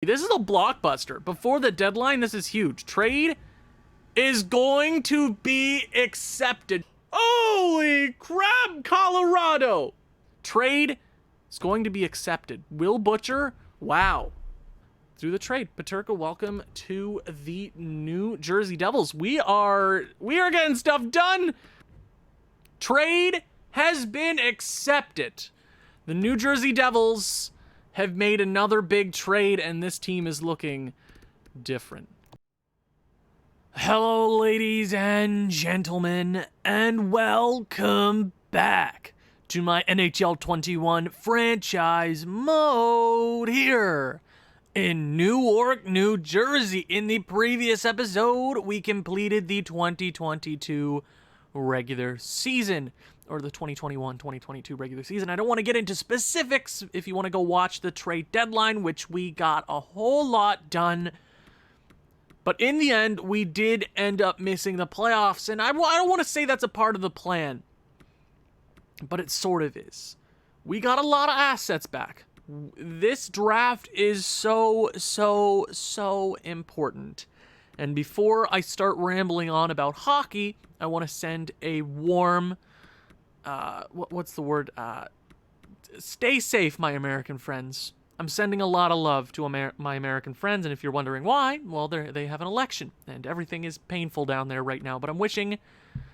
This is a blockbuster. Before the deadline, this is huge. Trade is going to be accepted. Holy crap, Colorado! Trade is going to be accepted. Will Butcher, wow. Through the trade. Peterka, welcome to the New Jersey Devils. We are getting stuff done. Trade has been accepted. The New Jersey Devils have made another big trade, and this team is looking different. Hello, ladies and gentlemen, and welcome back to my NHL 21 franchise mode here in Newark, New Jersey. In the previous episode, we completed the 2022 regular season, or the 2021-2022 regular season. I don't want to get into specifics if you want to go watch the trade deadline, which we got a whole lot done. But in the end, we did end up missing the playoffs, and I don't want to say that's a part of the plan, but it sort of is. We got a lot of assets back. This draft is so important. And before I start rambling on about hockey, I want to send a warm, what's the word? Stay safe, my American friends. I'm sending a lot of love to my American friends, and if you're wondering why, well, they have an election, and everything is painful down there right now, but I'm wishing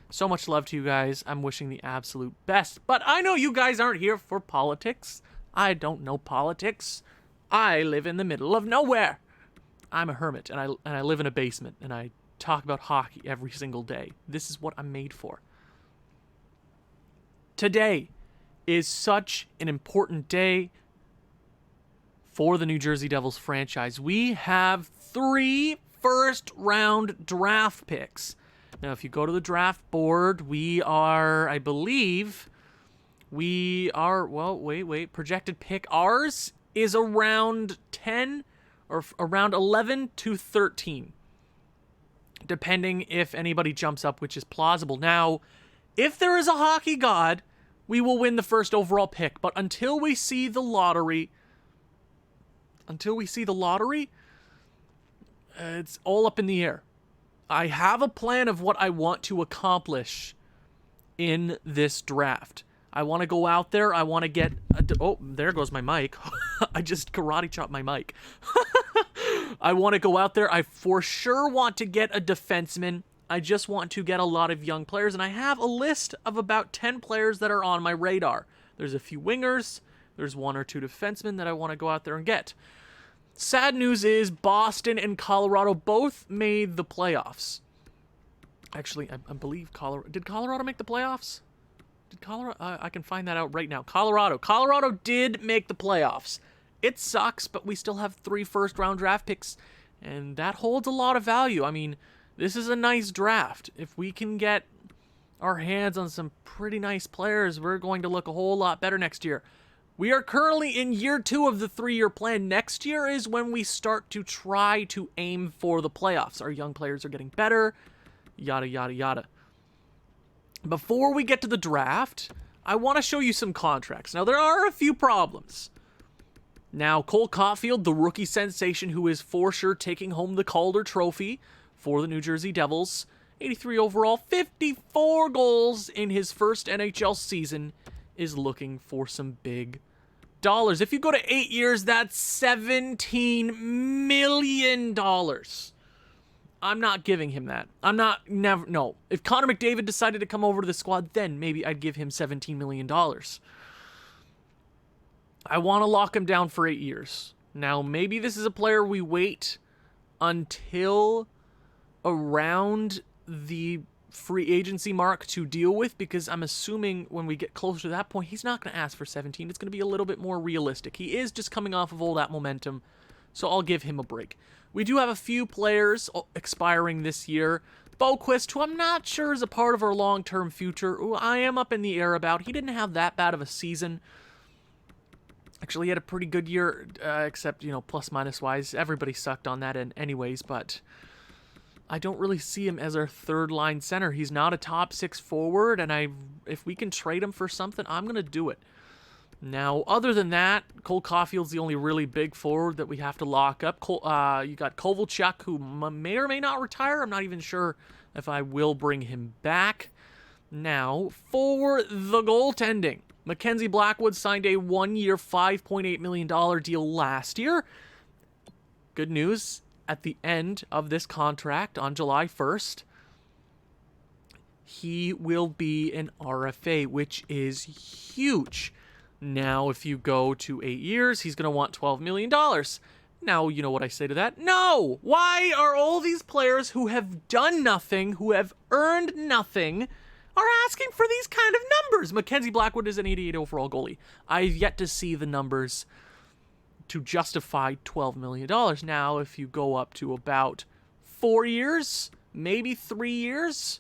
so much love to you guys. I'm wishing the absolute best, but I know you guys aren't here for politics. I don't know politics. I live in the middle of nowhere. I'm a hermit, and I live in a basement, and I talk about hockey every single day. This is what I'm made for. Today is such an important day for the New Jersey Devils franchise. We have 3 first-round draft picks. Now, if you go to the draft board, we are, I believe, well, wait, projected pick. Ours is around 10 or around 11 to 13, depending if anybody jumps up, which is plausible. Now, if there is a hockey god, we will win the first overall pick, but until we see the lottery, it's all up in the air. I have a plan of what I want to accomplish in this draft. I want to go out there. I want to get... oh, there goes my mic. I just karate chopped my mic. I want to go out there. I for sure want to get a defenseman. I just want to get a lot of young players, and I have a list of about 10 players that are on my radar. There's a few wingers. There's 1 or 2 defensemen that I want to go out there and get. Sad news is Boston and Colorado both made the playoffs. Actually, I believe Colorado... Did Colorado make the playoffs? Did Colorado... I can find that out right now. Colorado did make the playoffs. It sucks, but we still have 3 first-round draft picks, and that holds a lot of value. I mean, this is a nice draft. If we can get our hands on some pretty nice players, we're going to look a whole lot better next year. We are currently in year 2 of the 3-year plan. Next year is when we start to try to aim for the playoffs. Our young players are getting better, yada, yada, yada. Before we get to the draft, I want to show you some contracts. Now, there are a few problems. Now, Cole Caulfield, the rookie sensation who is for sure taking home the Calder Trophy for the New Jersey Devils, 83 overall, 54 goals in his first NHL season, is looking for some big dollars. If you go to 8 years, that's $17 million. I'm not giving him that. No. If Connor McDavid decided to come over to the squad, then maybe I'd give him $17 million. I want to lock him down for 8 years. Now, maybe this is a player we wait until around the free agency mark to deal with, because I'm assuming when we get closer to that point, he's not going to ask for 17. It's going to be a little bit more realistic. He is just coming off of all that momentum, so I'll give him a break. We do have a few players expiring this year. Boquist, who I'm not sure is a part of our long-term future, who I am up in the air about. He didn't have that bad of a season. Actually, he had a pretty good year, except, plus-minus wise. Everybody sucked on that end anyways, but I don't really see him as our third-line center. He's not a top 6 forward, and if we can trade him for something, I'm going to do it. Now, other than that, Cole Caulfield's the only really big forward that we have to lock up. You got Kovalchuk, who may or may not retire. I'm not even sure if I will bring him back. Now, for the goaltending, Mackenzie Blackwood signed a 1-year, $5.8 million deal last year. Good news, at the end of this contract on July 1st, he will be an RFA, which is huge. Now, if you go to 8 years, he's going to want $12 million. Now, you know what I say to that? No! Why are all these players who have done nothing, who have earned nothing, are asking for these kind of numbers? Mackenzie Blackwood is an 88 overall goalie. I've yet to see the numbers to justify $12 million. Now, if you go up to about 4 years, maybe 3 years,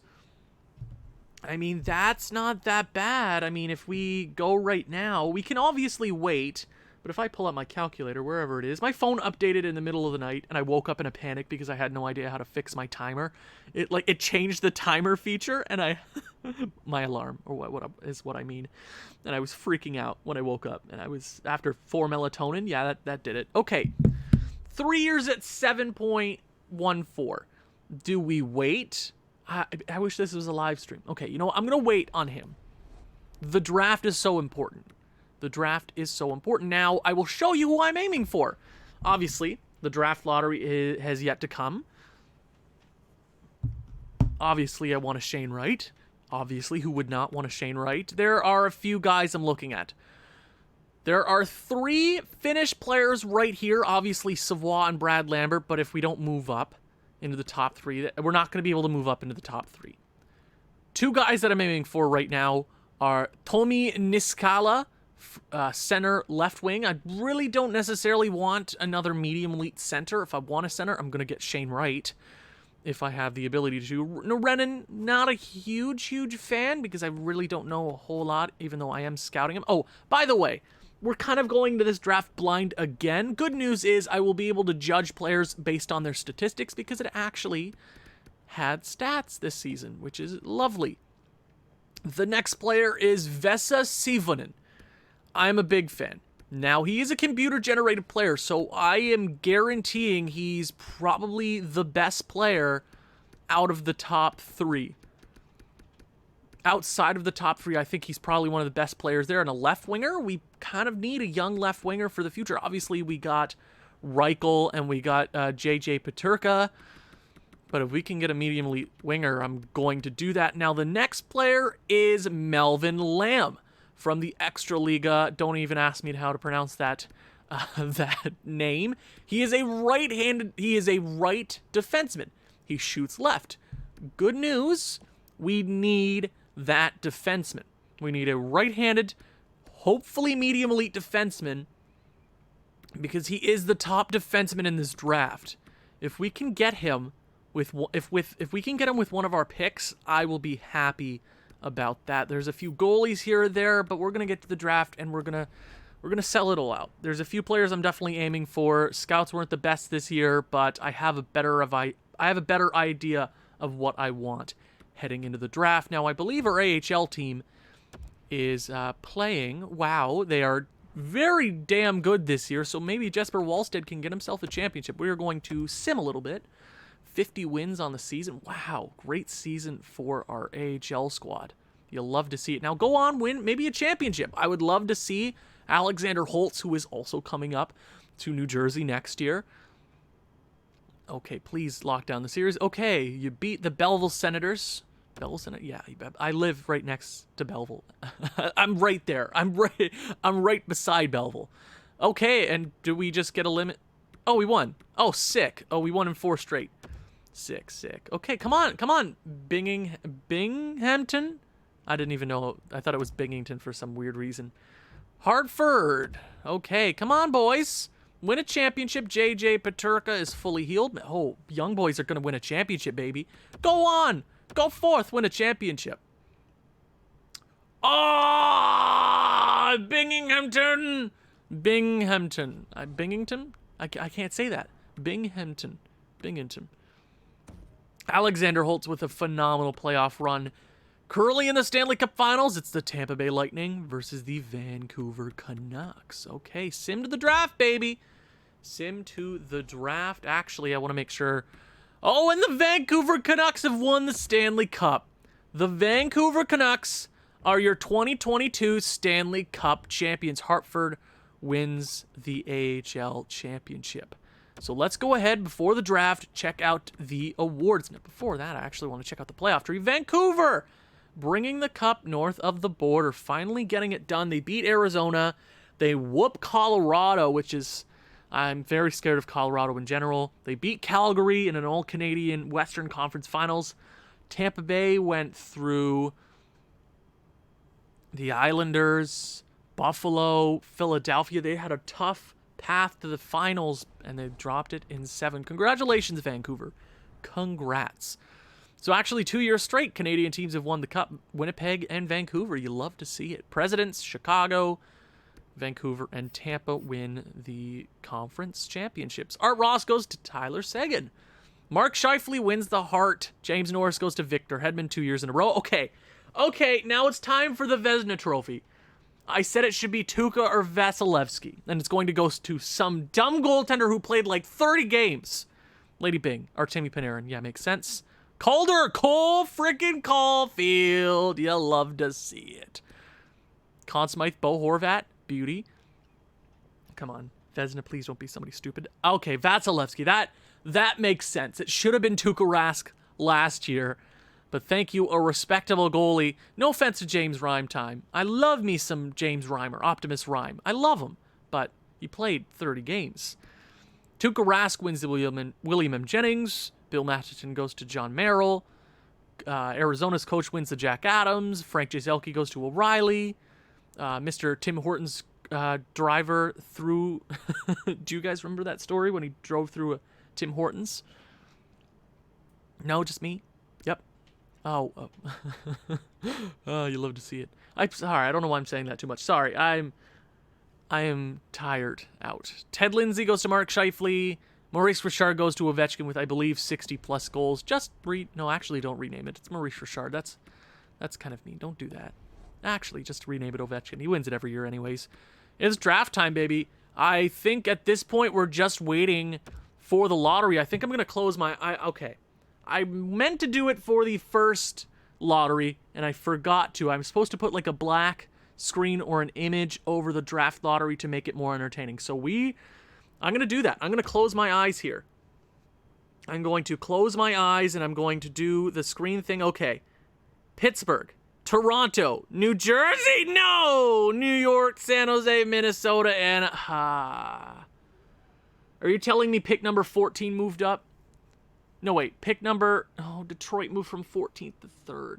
I mean, that's not that bad. I mean, if we go right now, we can obviously wait, but if I pull up my calculator, wherever it is, my phone updated in the middle of the night, and I woke up in a panic because I had no idea how to fix my timer. It changed the timer feature, and my alarm, or what is what I mean, and I was freaking out when I woke up, and I was, after 4 melatonin, yeah, that did it. Okay, 3 years at 7.14. Do we wait? I wish this was a live stream. Okay, you know what? I'm going to wait on him. The draft is so important. The draft is so important. Now, I will show you who I'm aiming for. Obviously, the draft lottery has yet to come. Obviously, I want a Shane Wright. Obviously, who would not want a Shane Wright? There are a few guys I'm looking at. There are 3 Finnish players right here. Obviously, Savoie and Brad Lambert, but if we don't move up into the top 3, we're not going to be able to move up into the top 3. 2 guys that I'm aiming for right now are Tomi Niskala, center left wing. I really don't necessarily want another medium elite center. If I want a center, I'm going to get Shane Wright if I have the ability to. Renan, not a huge fan because I really don't know a whole lot, even though I am scouting him. Oh, by the way, we're kind of going to this draft blind again. Good news is I will be able to judge players based on their statistics because it actually had stats this season, which is lovely. The next player is Vesa Sivonen. I'm a big fan. Now, he is a computer-generated player, so I am guaranteeing he's probably the best player out of the top 3. Outside of the top 3, I think he's probably one of the best players there. And a left winger, we kind of need a young left winger for the future. Obviously, we got Reichel and we got JJ Peterka. But if we can get a medium elite winger, I'm going to do that. Now, the next player is Melvin Lamb from the Extraliga. Don't even ask me how to pronounce that that name. He is a right defenseman. He shoots left. Good news, we need that defenseman. We need a right-handed, hopefully medium elite defenseman because he is the top defenseman in this draft. If we can get him with if we can get him with one of our picks, I will be happy about that. There's a few goalies here or there, but we're gonna get to the draft and we're gonna sell it all out. There's a few players I'm definitely aiming for. Scouts weren't the best this year, but I have a better idea of what I want heading into the draft. Now, I believe our AHL team is playing. Wow, they are very damn good this year, so maybe Jesper Wallstead can get himself a championship. We are going to sim a little bit. 50 wins on the season. Wow, great season for our AHL squad. You'll love to see it. Now, go on, win maybe a championship. I would love to see Alexander Holtz, who is also coming up to New Jersey next year. Okay, please lock down the series. Okay, you beat the Belleville Senators. Belleville Senators? Yeah, I live right next to Belleville. I'm right there. I'm right beside Belleville. Okay, and do we just get a limit? Oh, we won. Oh, sick. Oh, we won in 4 straight. Sick. Okay, come on. Binghamton? I didn't even know. I thought it was Binghamton for some weird reason. Hartford. Okay, come on, boys. Win a championship. JJ Peterka is fully healed. Oh, young boys are going to win a championship, baby. Go on. Go forth. Win a championship. Oh, Binghamton. Binghamton. Binghamton? I can't say that. Binghamton. Alexander Holtz with a phenomenal playoff run. Currently in the Stanley Cup Finals, it's the Tampa Bay Lightning versus the Vancouver Canucks. Okay, sim to the draft, baby. Sim to the draft. Actually, I want to make sure. Oh, and the Vancouver Canucks have won the Stanley Cup. The Vancouver Canucks are your 2022 Stanley Cup champions. Hartford wins the AHL championship. So let's go ahead before the draft, check out the awards. Now, before that, I actually want to check out the playoff tree. Vancouver bringing the cup north of the border, finally getting it done. They beat Arizona. They whoop Colorado, which is, I'm very scared of Colorado in general. They beat Calgary in an all-Canadian Western Conference Finals. Tampa Bay went through the Islanders, Buffalo, Philadelphia. They had a tough path to the finals, and they dropped it in 7. Congratulations, Vancouver. Congrats. So actually, 2 years straight, Canadian teams have won the Cup. Winnipeg and Vancouver. You love to see it. Presidents, Chicago, Vancouver, and Tampa win the conference championships. Art Ross goes to Tyler Seguin. Mark Scheifele wins the Hart. James Norris goes to Victor Hedman 2 years in a row. Okay, now it's time for the Vezina Trophy. I said it should be Tuukka or Vasilevsky, and it's going to go to some dumb goaltender who played like 30 games. Lady Bing, Artemi Panarin. Yeah, makes sense. Cole freaking Caulfield. You love to see it. Conn Smythe, Bo Horvat. Beauty. Come on. Vezina, please don't be somebody stupid. Okay, Vasilevsky. That makes sense. It should have been Tuukka Rask last year. But thank you, a respectable goalie. No offense to James Rhyme time. I love me some James Rhyme or Optimus Rhyme. I love him. But he played 30 games. Tuukka Rask wins the William M. Jennings. Bill Masterton goes to John Merrill. Arizona's coach wins the Jack Adams. Frank Jazelki goes to O'Reilly. Mr. Tim Hortons driver through... Do you guys remember that story when he drove through a Tim Hortons? No, just me? Yep. Oh. Oh, you love to see it. I'm sorry, I don't know why I'm saying that too much. Sorry, I am tired out. Ted Lindsay goes to Mark Scheifele. Maurice Richard goes to Ovechkin with, I believe, 60-plus goals. No, actually, don't rename it. It's Maurice Richard. That's kind of mean. Don't do that. Actually, just rename it Ovechkin. He wins it every year anyways. It's draft time, baby. I think at this point, we're just waiting for the lottery. I think I'm going to close my... Okay. I meant to do it for the first lottery, and I forgot to. I'm supposed to put like a black screen or an image over the draft lottery to make it more entertaining. So I'm going to do that. I'm going to close my eyes here. I'm going to close my eyes, and I'm going to do the screen thing. Okay. Pittsburgh, Toronto, New Jersey, no! New York, San Jose, Minnesota, and... Are you telling me pick number 14 moved up? No, wait. Pick number... Oh, Detroit moved from 14th to 3rd.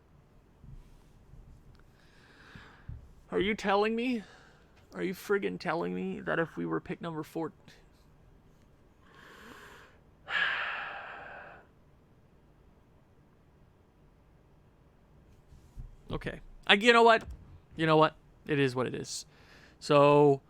Are you telling me? Are you friggin' telling me that if we were pick number 4... Okay. You know what? It is what it is. So...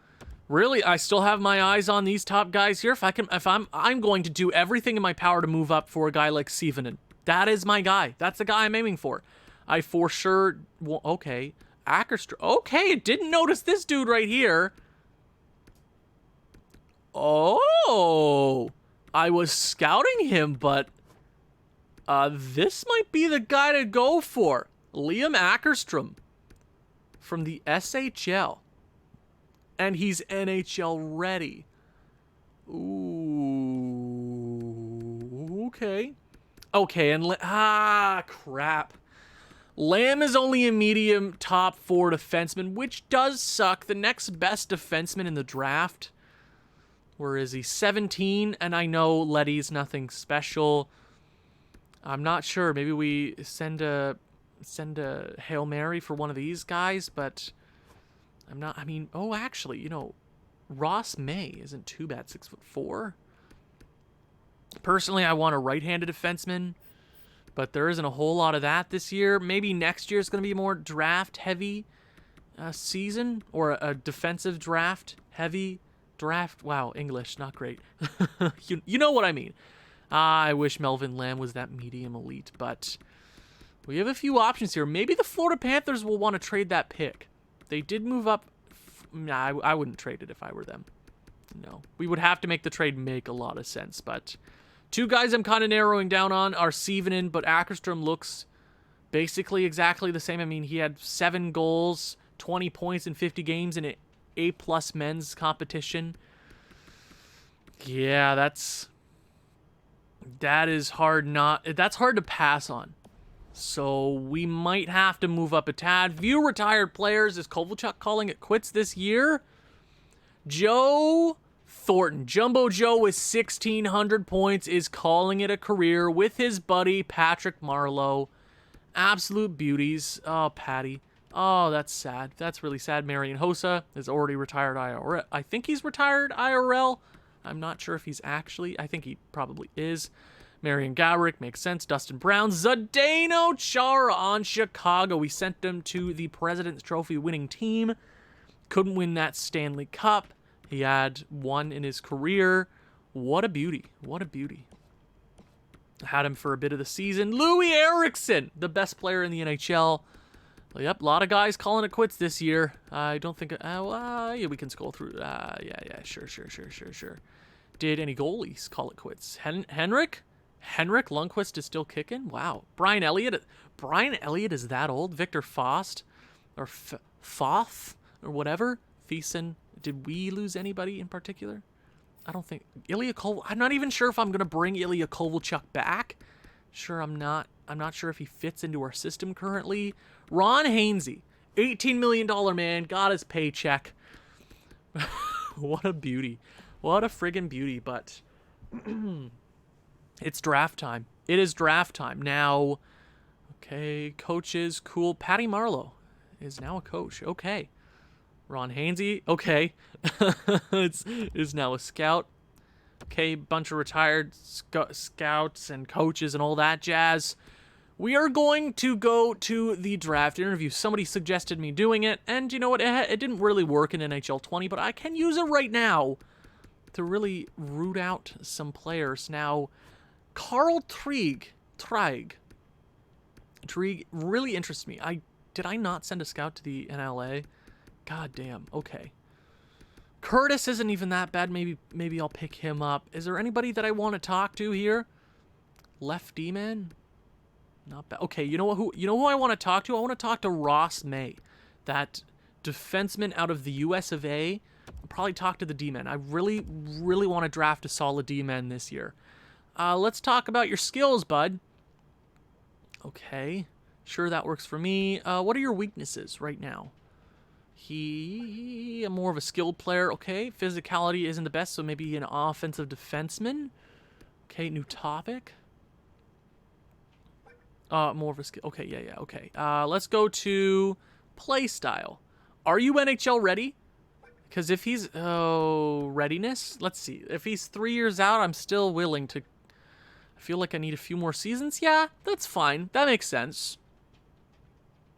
Really, I still have my eyes on these top guys here. I'm going to do everything in my power to move up for a guy like Seivanen. That is my guy. That's the guy I'm aiming for. I for sure... Well, okay. Ackerstrom. Okay, didn't notice this dude right here. Oh! I was scouting him, but... this might be the guy to go for. Liam Ackerstrom. From the SHL. And he's NHL ready. Ooh. Okay. Okay, and... crap. Lamb is only a medium top 4 defenseman, which does suck. The next best defenseman in the draft. Where is he? 17, and I know Letty's nothing special. I'm not sure. Maybe we send a Hail Mary for one of these guys, but... actually, Ross May isn't too bad, 6'4". Personally, I want a right-handed defenseman, but there isn't a whole lot of that this year. Maybe next year is going to be a more draft-heavy season, or a defensive draft-heavy draft. Wow, English, not great. You know what I mean. I wish Melvin Lamb was that medium elite, but We have a few options here. Maybe the Florida Panthers will want to trade that pick. They did move up. Nah, I wouldn't trade it if I were them. No. We would have to make the trade make a lot of sense. But two guys I'm kind of narrowing down on are Sievenin, but Ackerstrom looks basically exactly the same. I mean, he had 7 goals, 20 points in 50 games in an A+ men's competition. Yeah, that's hard to pass on. So we might have to move up a tad. View retired players. Is Kovalchuk calling it quits this year? Joe Thornton, Jumbo Joe with 1,600 points, is calling it a career with his buddy Patrick Marleau. Absolute beauties. Oh, Patty. Oh, that's sad. That's really sad. Marian Hossa is already retired IRL. I think he's retired IRL. I'm not sure if he's actually. I think he probably is. Marian Gaborik makes sense. Dustin Brown. Zdeno Chara on Chicago. We sent him to the President's Trophy winning team. Couldn't win that Stanley Cup. He had 1 in his career. What a beauty. What a beauty. Had him for a bit of the season. Louis Eriksson, the best player in the NHL. Yep, a lot of guys calling it quits this year. I don't think... yeah, we can scroll through. Yeah, sure. Did any goalies call it quits? Henrik Lundqvist is still kicking? Wow. Brian Elliott is that old? Victor Faust? Or Foth? Or whatever? Thiessen? Did we lose anybody in particular? I don't think... I'm not even sure if I'm going to bring Ilya Kovalchuk back. I'm not sure if he fits into our system currently. Ron Hainsey, $18 million man, got his paycheck. What a beauty. What a friggin' beauty, but... It's draft time. It is draft time. Now, okay, coaches, cool. Patty Marleau is now a coach. Okay. Ron Hainsey, okay. is now a scout. Okay, bunch of retired scouts and coaches and all that jazz. We are going to go to the draft interview. Somebody suggested me doing it, and you know what? It didn't really work in NHL 20, but I can use it right now to really root out some players. Now, Carl Trieg really interests me. Did I not send a scout to the NLA? God damn. Okay. Curtis isn't even that bad. Maybe I'll pick him up. Is there anybody that I want to talk to here? Left D-man? Not bad. Okay, you know who I want to talk to? I want to talk to Ross May, that defenseman out of the US of A. I'll probably talk to the D-man. I really want to draft a solid D-man this year. Let's talk about your skills, bud. Okay. Sure, that works for me. What are your weaknesses right now? I'm more of a skilled player. Okay, physicality isn't the best, so maybe an offensive defenseman. Okay, new topic. More of a skill. Okay, yeah, okay. Let's go to play style. Are you NHL ready? Because if he's... readiness? Let's see. If he's 3 years out, I'm still willing to... I feel like I need a few more seasons. Yeah, that's fine. That makes sense.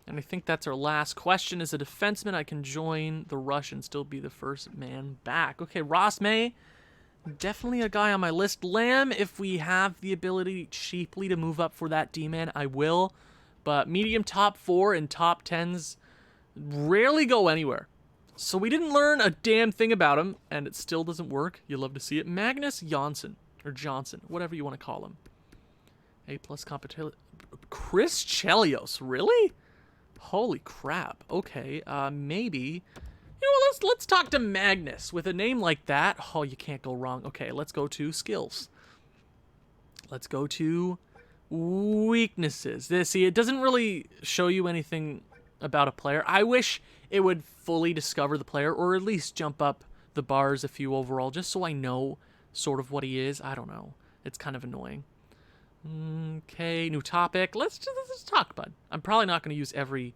And I think that's our last question. As a defenseman, I can join the rush and still be the first man back. Okay, Ross May, definitely a guy on my list. Lamb, if we have the ability cheaply to move up for that D-man, I will. But medium top 4 and top 10s rarely go anywhere. So we didn't learn a damn thing about him, and it still doesn't work. You love to see it. Magnus Johnson, or Johnson, whatever you want to call him. A+ competition. Chris Chelios, really? Holy crap. Okay, maybe... You know, let's talk to Magnus. With a name like that, oh, you can't go wrong. Okay, let's go to skills. Let's go to weaknesses. See, it doesn't really show you anything about a player. I wish it would fully discover the player, or at least jump up the bars a few overall, just so I know sort of what he is. I don't know. It's kind of annoying. Okay, new topic. Let's talk, bud. I'm probably not going to use every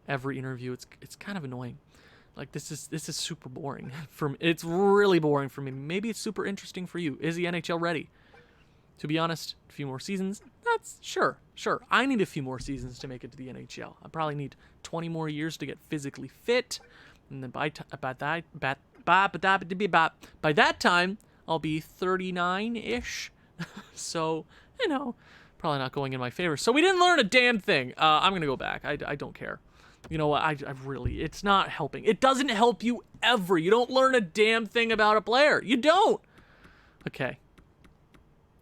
interview. It's kind of annoying. Like this is super boring for me. It's really boring for me. Maybe it's super interesting for you. Is he NHL ready? To be honest, a few more seasons. That's sure. I need a few more seasons to make it to the NHL. I probably need 20 more years to get physically fit, and then by that time I'll be 39-ish. So, you know, Probably not going in my favor. So we didn't learn a damn thing. I'm going to go back. I don't care. You know what? I really, it's not helping. It doesn't help you ever. You don't learn a damn thing about a player. You don't. Okay.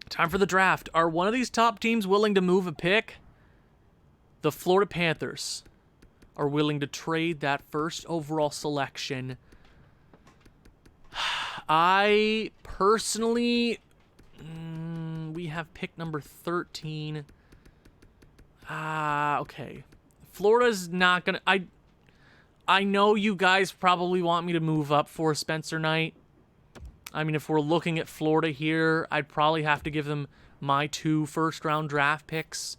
Time for the draft. Are one of these top teams willing to move a pick? The Florida Panthers are willing to trade that first overall selection. I personally, we have pick number 13. Okay. Florida's not gonna, I know you guys probably want me to move up for Spencer Knight. I mean, if we're looking at Florida here, I'd probably have to give them my 2 first-round draft picks.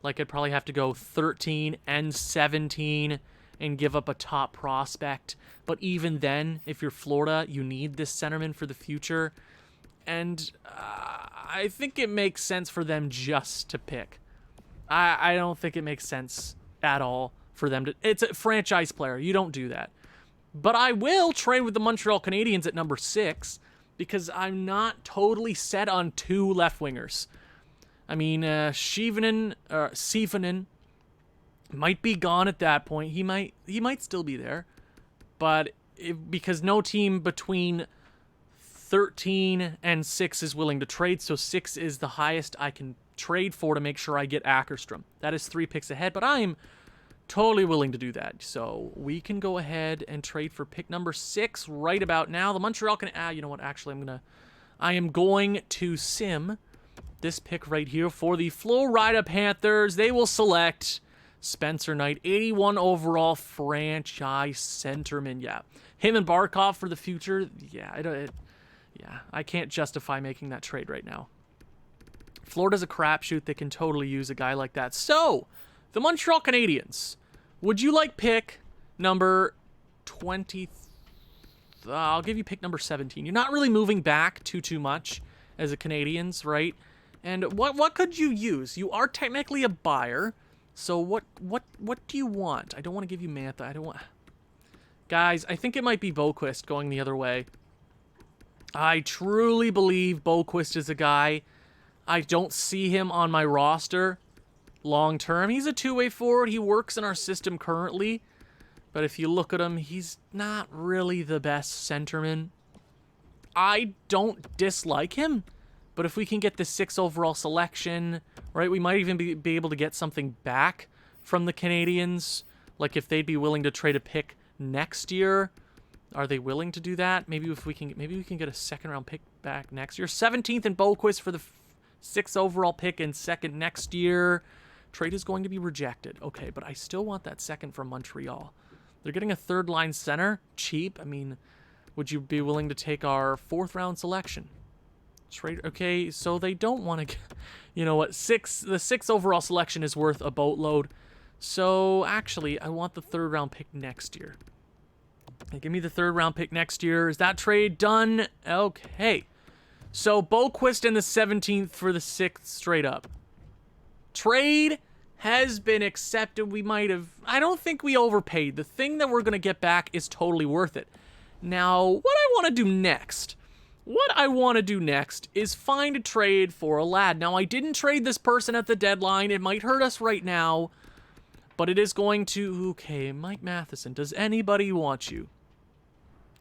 Like, I'd probably have to go 13 and 17 and give up a top prospect. But even then, if you're Florida, you need this centerman for the future. And I think it makes sense for them just to pick. I don't think it makes sense at all for them to... It's a franchise player. You don't do that. But I will trade with the Montreal Canadiens at number 6 because I'm not totally set on 2 left wingers. I mean, Sivanen might be gone at that point. He might still be there. But because no team between 13 and 6 is willing to trade, so 6 is the highest I can trade for to make sure I get Ackerstrom. That is 3 picks ahead, but I'm totally willing to do that. So we can go ahead and trade for pick number 6 right about now. The Montreal can... you know what? Actually, I am going to sim this pick right here for the Florida Panthers. They will select Spencer Knight, 81 overall franchise centerman. Yeah, him and Barkov for the future. Yeah, I can't justify making that trade right now. Florida's a crapshoot. They can totally use a guy like that. So, the Montreal Canadiens. Would you like pick number 20? I'll give you pick number 17. You're not really moving back too much as a Canadiens, right? And what could you use? You are technically a buyer. So what do you want? I don't want to give you Mantha. I don't want... Guys, I think it might be Boquist going the other way. I truly believe Boquist is a guy. I don't see him on my roster long term. He's a two-way forward. He works in our system currently. But if you look at him, he's not really the best centerman. I don't dislike him. But if we can get the 6 overall selection, right, we might even be able to get something back from the Canadiens. Like if they'd be willing to trade a pick next year. Are they willing to do that? Maybe we can get a 2nd round pick back next year. 17th in Boquist for the 6th overall pick and 2nd next year. Trade is going to be rejected. Okay, but I still want that 2nd from Montreal. They're getting a 3rd line center. Cheap. I mean, would you be willing to take our 4th round selection? Trade. Okay, so they don't want to... You know what? The 6th overall selection is worth a boatload. So, actually, I want the 3rd round pick next year. Okay, give me the 3rd round pick next year. Is that trade done? Okay. So, Boquist in the 17th for the 6th straight up. Trade has been accepted. We might have... I don't think we overpaid. The thing that we're going to get back is totally worth it. Now, what I want to do next... What I want to do next is find a trade for a lad. Now, I didn't trade this person at the deadline. It might hurt us right now, but it is going to... Okay, Mike Matheson, does anybody want you?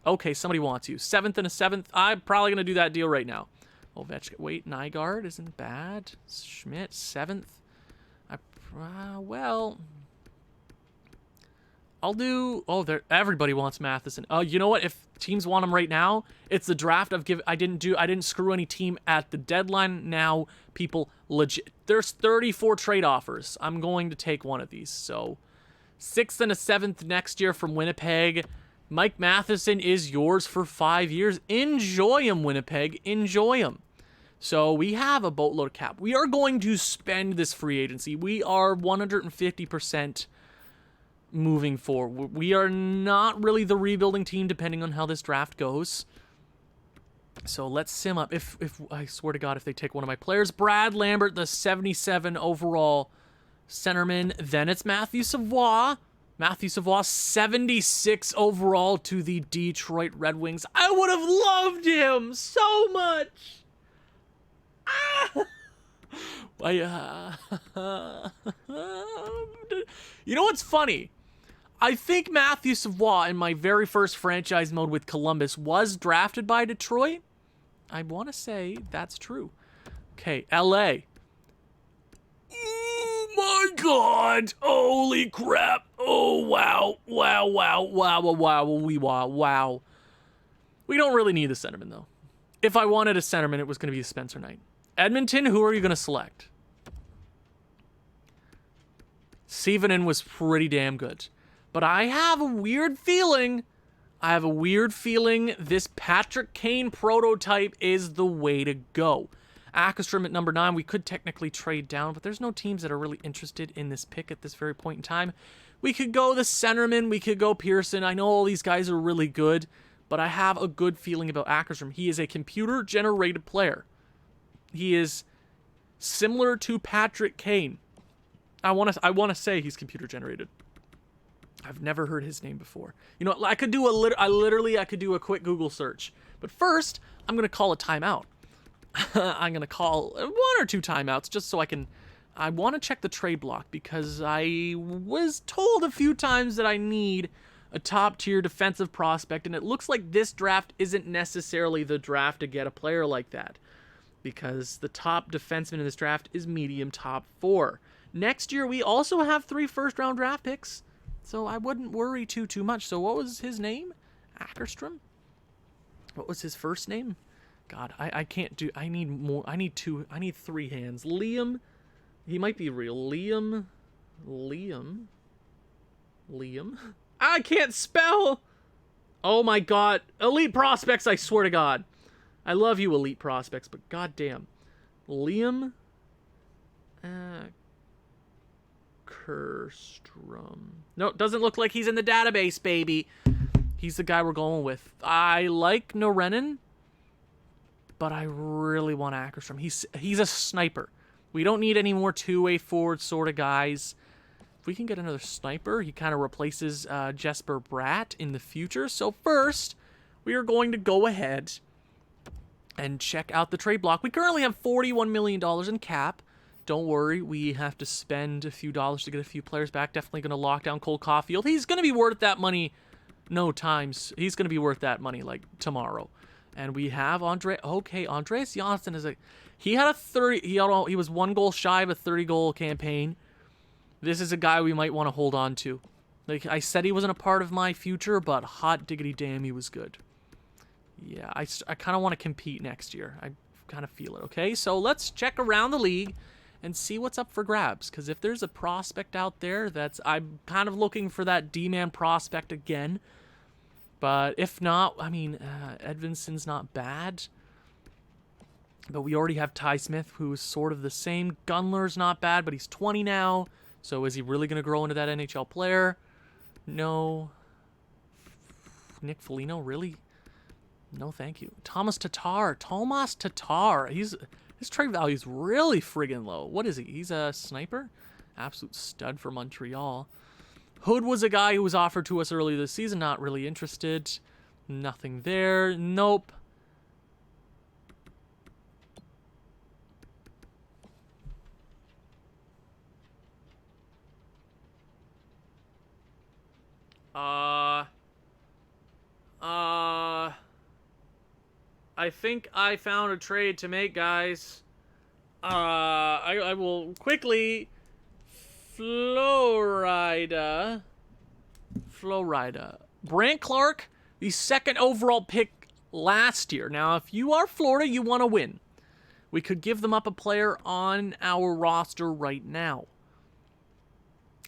Okay, somebody wants you. 7th and a 7th. I'm probably going to do that deal right now. Ovechkin. Wait, Nygaard isn't bad. Schmidt, 7th. Well... I'll do... Oh, everybody wants Matheson. You know what? If teams want him right now, it's the draft. I didn't screw any team at the deadline. Now, people legit... There's 34 trade offers. I'm going to take one of these. So, 6th and a 7th next year from Winnipeg. Mike Matheson is yours for 5 years. Enjoy him, Winnipeg. Enjoy him. So, we have a boatload of cap. We are going to spend this free agency. We are 150% moving forward. We are not really the rebuilding team depending on how this draft goes. So let's sim up. If I swear to God, if they take one of my players, Brad Lambert, the 77 overall centerman, then it's Matthew Savoie. Matthew Savoie, 76 overall to the Detroit Red Wings. I would have loved him so much. You know what's funny? I think Matthew Savoie in my very first franchise mode with Columbus was drafted by Detroit. I want to say that's true. Okay, LA. Oh my god! Holy crap! Oh wow! Wow! Wow! Wow! Wow! Wow! Wow! We don't really need a centerman though. If I wanted a centerman, it was going to be a Spencer Knight. Edmonton, who are you going to select? Sevenin was pretty damn good. But I have a weird feeling this Patrick Kane prototype is the way to go. Akestrom at number 9, we could technically trade down, but there's no teams that are really interested in this pick at this very point in time. We could go the centerman, we could go Pearson. I know all these guys are really good, but I have a good feeling about Akestrom. He is a computer-generated player. He is similar to Patrick Kane. I want to say he's computer-generated. I've never heard his name before. You know, I could do I could do a quick Google search. But first, I'm going to call a timeout. I'm going to call 1 or 2 timeouts just so I want to check the trade block because I was told a few times that I need a top-tier defensive prospect, and it looks like this draft isn't necessarily the draft to get a player like that because the top defenseman in this draft is medium top 4. Next year, we also have 3 first-round draft picks. So I wouldn't worry too much. So what was his name? Akestrom? What was his first name? God, I can't do... I need more... I need 3 hands. Liam. He might be real. Liam. I can't spell! Oh my god. Elite prospects, I swear to God. I love you, elite prospects, but goddamn. Liam. Kerstrom. No, doesn't look like he's in the database, baby. He's the guy we're going with. I like Norenin, but I really want Akestrom. He's a sniper. We don't need any more two-way forward sort of guys. If we can get another sniper, he kind of replaces Jesper Bratt in the future. So first, we are going to go ahead and check out the trade block. We currently have $41 million in cap. Don't worry, we have to spend a few dollars to get a few players back. Definitely going to lock down Cole Caulfield. He's going to be worth that money He's going to be worth that money, like, tomorrow. And we have Andreas Johnsson is he had a 30... He was 1 goal shy of a 30-goal campaign. This is a guy we might want to hold on to. Like, I said he wasn't a part of my future, but hot diggity damn, he was good. Yeah, I kind of want to compete next year. I kind of feel it, okay? So let's check around the league and see what's up for grabs. Because if there's a prospect out there I'm kind of looking for that D-man prospect again. But if not, I mean, Edvinson's not bad. But we already have Ty Smith, who is sort of the same. Gunler's not bad, but he's 20 now. So is he really going to grow into that NHL player? No. Nick Foligno, really? No, thank you. Tomas Tatar. His trade value is really friggin' low. What is he? He's a sniper? Absolute stud for Montreal. Hood was a guy who was offered to us earlier this season. Not really interested. Nothing there. Nope. I think I found a trade to make, guys. I will quickly... Florida. Brant Clark, the 2nd overall pick last year. Now, if you are Florida, you want to win. We could give them up a player on our roster right now.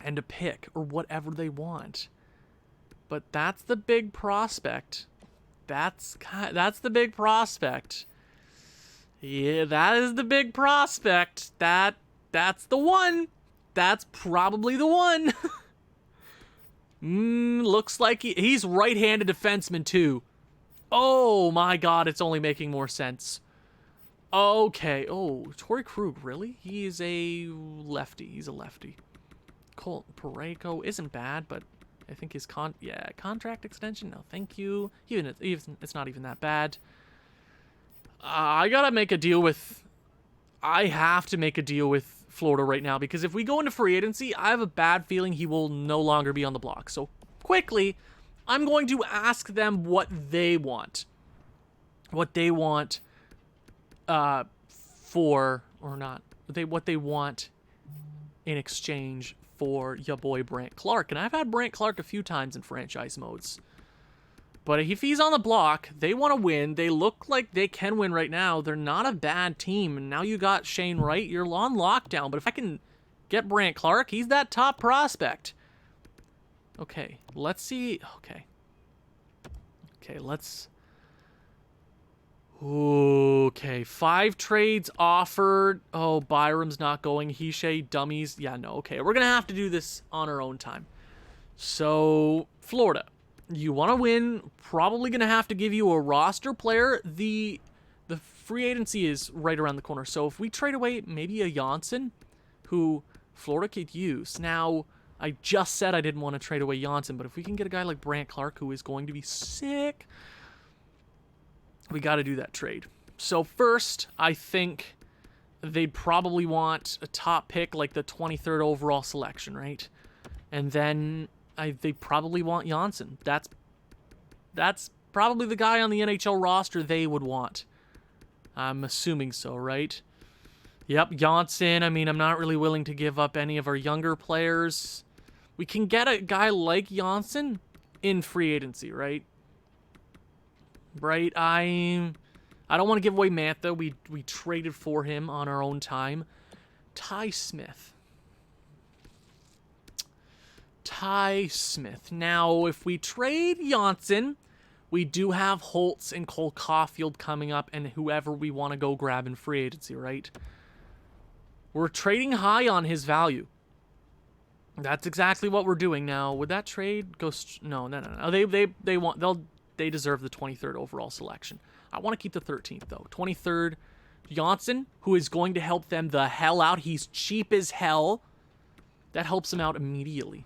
And a pick, or whatever they want. But that's the big prospect. That's the big prospect. Yeah, that is the big prospect. That's the one. That's probably the one. Looks like he's right-handed defenseman too. Oh my god, it's only making more sense. Okay. Oh, Torrey Krug, really? He is a lefty. He's a lefty. Colt Parayko isn't bad, but I think his contract extension? No, thank you. Even it's not even that bad. I gotta make a deal with I have to make a deal with Florida right now, because if we go into free agency, I have a bad feeling he will no longer be on the block. So quickly, I'm going to ask them what they want. What they want for, or not, what they want in exchange for your boy Brandt Clarke. And I've had Brandt Clarke a few times in franchise modes. But if he's on the block, they want to win. They look like they can win right now. They're not a bad team. And now you got Shane Wright. You're on lockdown. But if I can get Brandt Clarke, he's that top prospect. Okay, let's see. Okay, let's... Okay, 5 trades offered. Oh, Byram's not going. Hishe, dummies. Yeah, no, okay. We're going to have to do this on our own time. So, Florida. You want to win, probably going to have to give you a roster player. The free agency is right around the corner. So if we trade away maybe a Janssen, who Florida could use. Now, I just said I didn't want to trade away Janssen, but if we can get a guy like Brandt Clarke, who is going to be sick, we got to do that trade. So first, I think they'd probably want a top pick, like the 23rd overall selection, right? And then... they probably want Janssen. That's probably the guy on the NHL roster they would want. I'm assuming so, right? Yep, Janssen. I mean, I'm not really willing to give up any of our younger players. We can get a guy like Janssen in free agency, right? Right, I don't want to give away Mantha. We traded for him on our own time. Ty Smith. Now, if we trade Janssen, we do have Holtz and Cole Caulfield coming up, and whoever we want to go grab in free agency, right? We're trading high on his value. That's exactly what we're doing now. Would that trade go? No. They deserve the 23rd overall selection. I want to keep the 13th though. 23rd, Janssen, who is going to help them the hell out. He's cheap as hell. That helps them out immediately.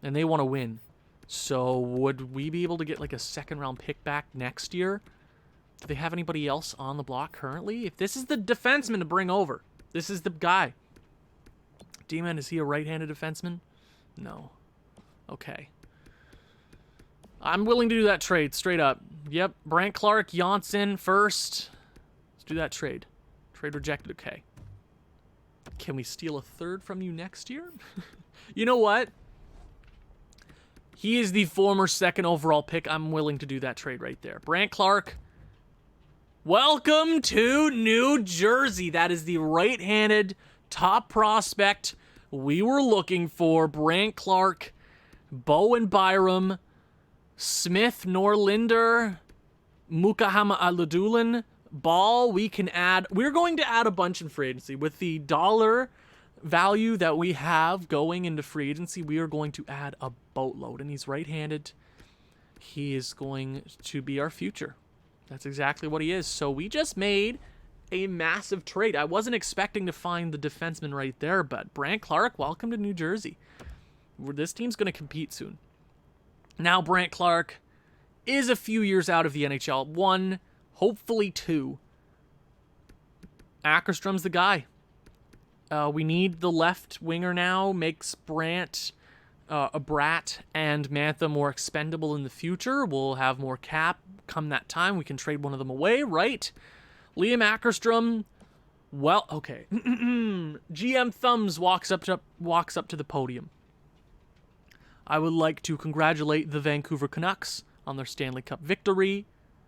And they want to win. So would we be able to get like a second-round pick back next year? Do they have anybody else on the block currently? If this is the defenseman to bring over, this is the guy. D-Man, is he a right-handed defenseman? No. Okay. I'm willing to do that trade, straight up. Yep, Brandt Clarke, Janssen first. Let's do that trade. Trade rejected, okay. Can we steal a third from you next year? You know what? He is the former second overall pick. I'm willing to do that trade right there. Brandt Clarke, welcome to New Jersey. That is the right-handed top prospect we were looking for. Brandt Clarke, Bowen Byram, Smith, Norlinder, Mukahama Aladulin, Ball. We're going to add a bunch in free agency. With the dollar value that we have going into free agency, we are going to add a boatload. And he's right-handed. He is going to be our future. That's exactly what he is. So we just made a massive trade. I wasn't expecting to find the defenseman right there, but Brandt Clarke, welcome to New Jersey. This team's going to compete soon. Now Brandt Clarke is a few years out of the NHL. 1, hopefully 2. Ackerstrom's the guy. We need the left winger now. Makes Brandt, Bratt, and Mantha more expendable in the future. We'll have more cap come that time. We can trade one of them away, right? Liam Ackerstrom. Well, okay. GM Thumbs walks up to the podium. I would like to congratulate the Vancouver Canucks on their Stanley Cup victory.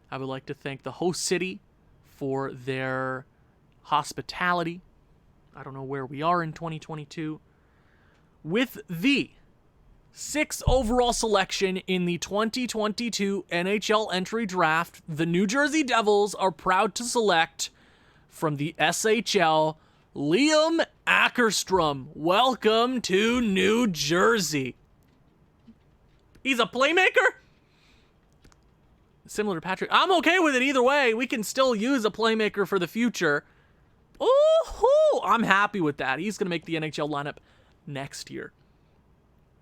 I would like to thank the host city for their hospitality. I don't know where we are in 2022. With the 6th overall selection in the 2022 NHL entry draft, the New Jersey Devils are proud to select from the SHL, Liam Ackerstrom. Welcome to New Jersey. He's a playmaker? Similar to Patrick. I'm okay with it either way. We can still use a playmaker for the future. Ooh, I'm happy with that. He's going to make the NHL lineup next year.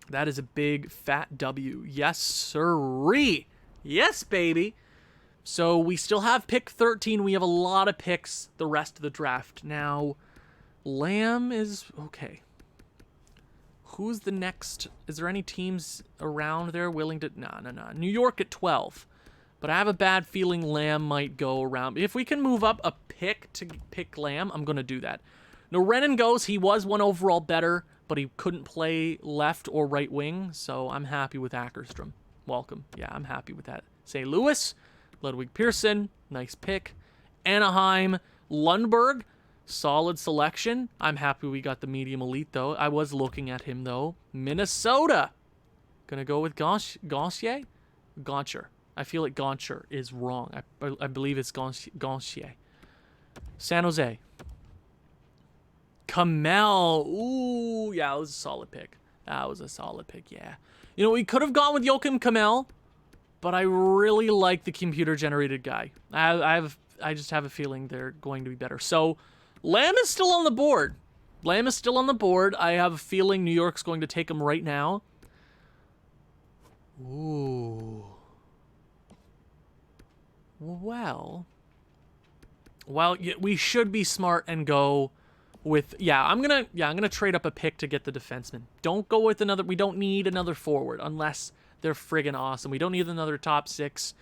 That is a big, fat W. Yes, sirree. Yes, baby. So we still have pick 13. We have a lot of picks the rest of the draft. Now, Lamb is... Okay. Who's the next? Is there any teams around there willing to... No. New York at 12. But I have a bad feeling Lamb might go around. If we can move up a pick to pick Lamb, I'm going to do that. Now, Rennan goes. He was 1 overall better, but he couldn't play left or right wing, so I'm happy with Ackerstrom. Welcome. Yeah, I'm happy with that. St. Louis, Ludwig Pearson, nice pick. Anaheim, Lundberg, solid selection. I'm happy we got the medium elite, though. I was looking at him, though. Minnesota. Gonna go with Gauthier? Gauthier. I feel like Gauthier is wrong. I believe it's Gauthier. San Jose. Kamel. Ooh, yeah, that was a solid pick. That was a solid pick, yeah. You know, we could have gone with Joachim Kamel, but I really like the computer-generated guy. I just have a feeling they're going to be better. So, Lamb is still on the board. Lamb is still on the board. I have a feeling New York's going to take him right now. Ooh. Well, we should be smart and go with... Yeah, I'm gonna trade up a pick to get the defenseman. Don't go with another... We don't need another forward unless they're friggin' awesome. We don't need another top 6,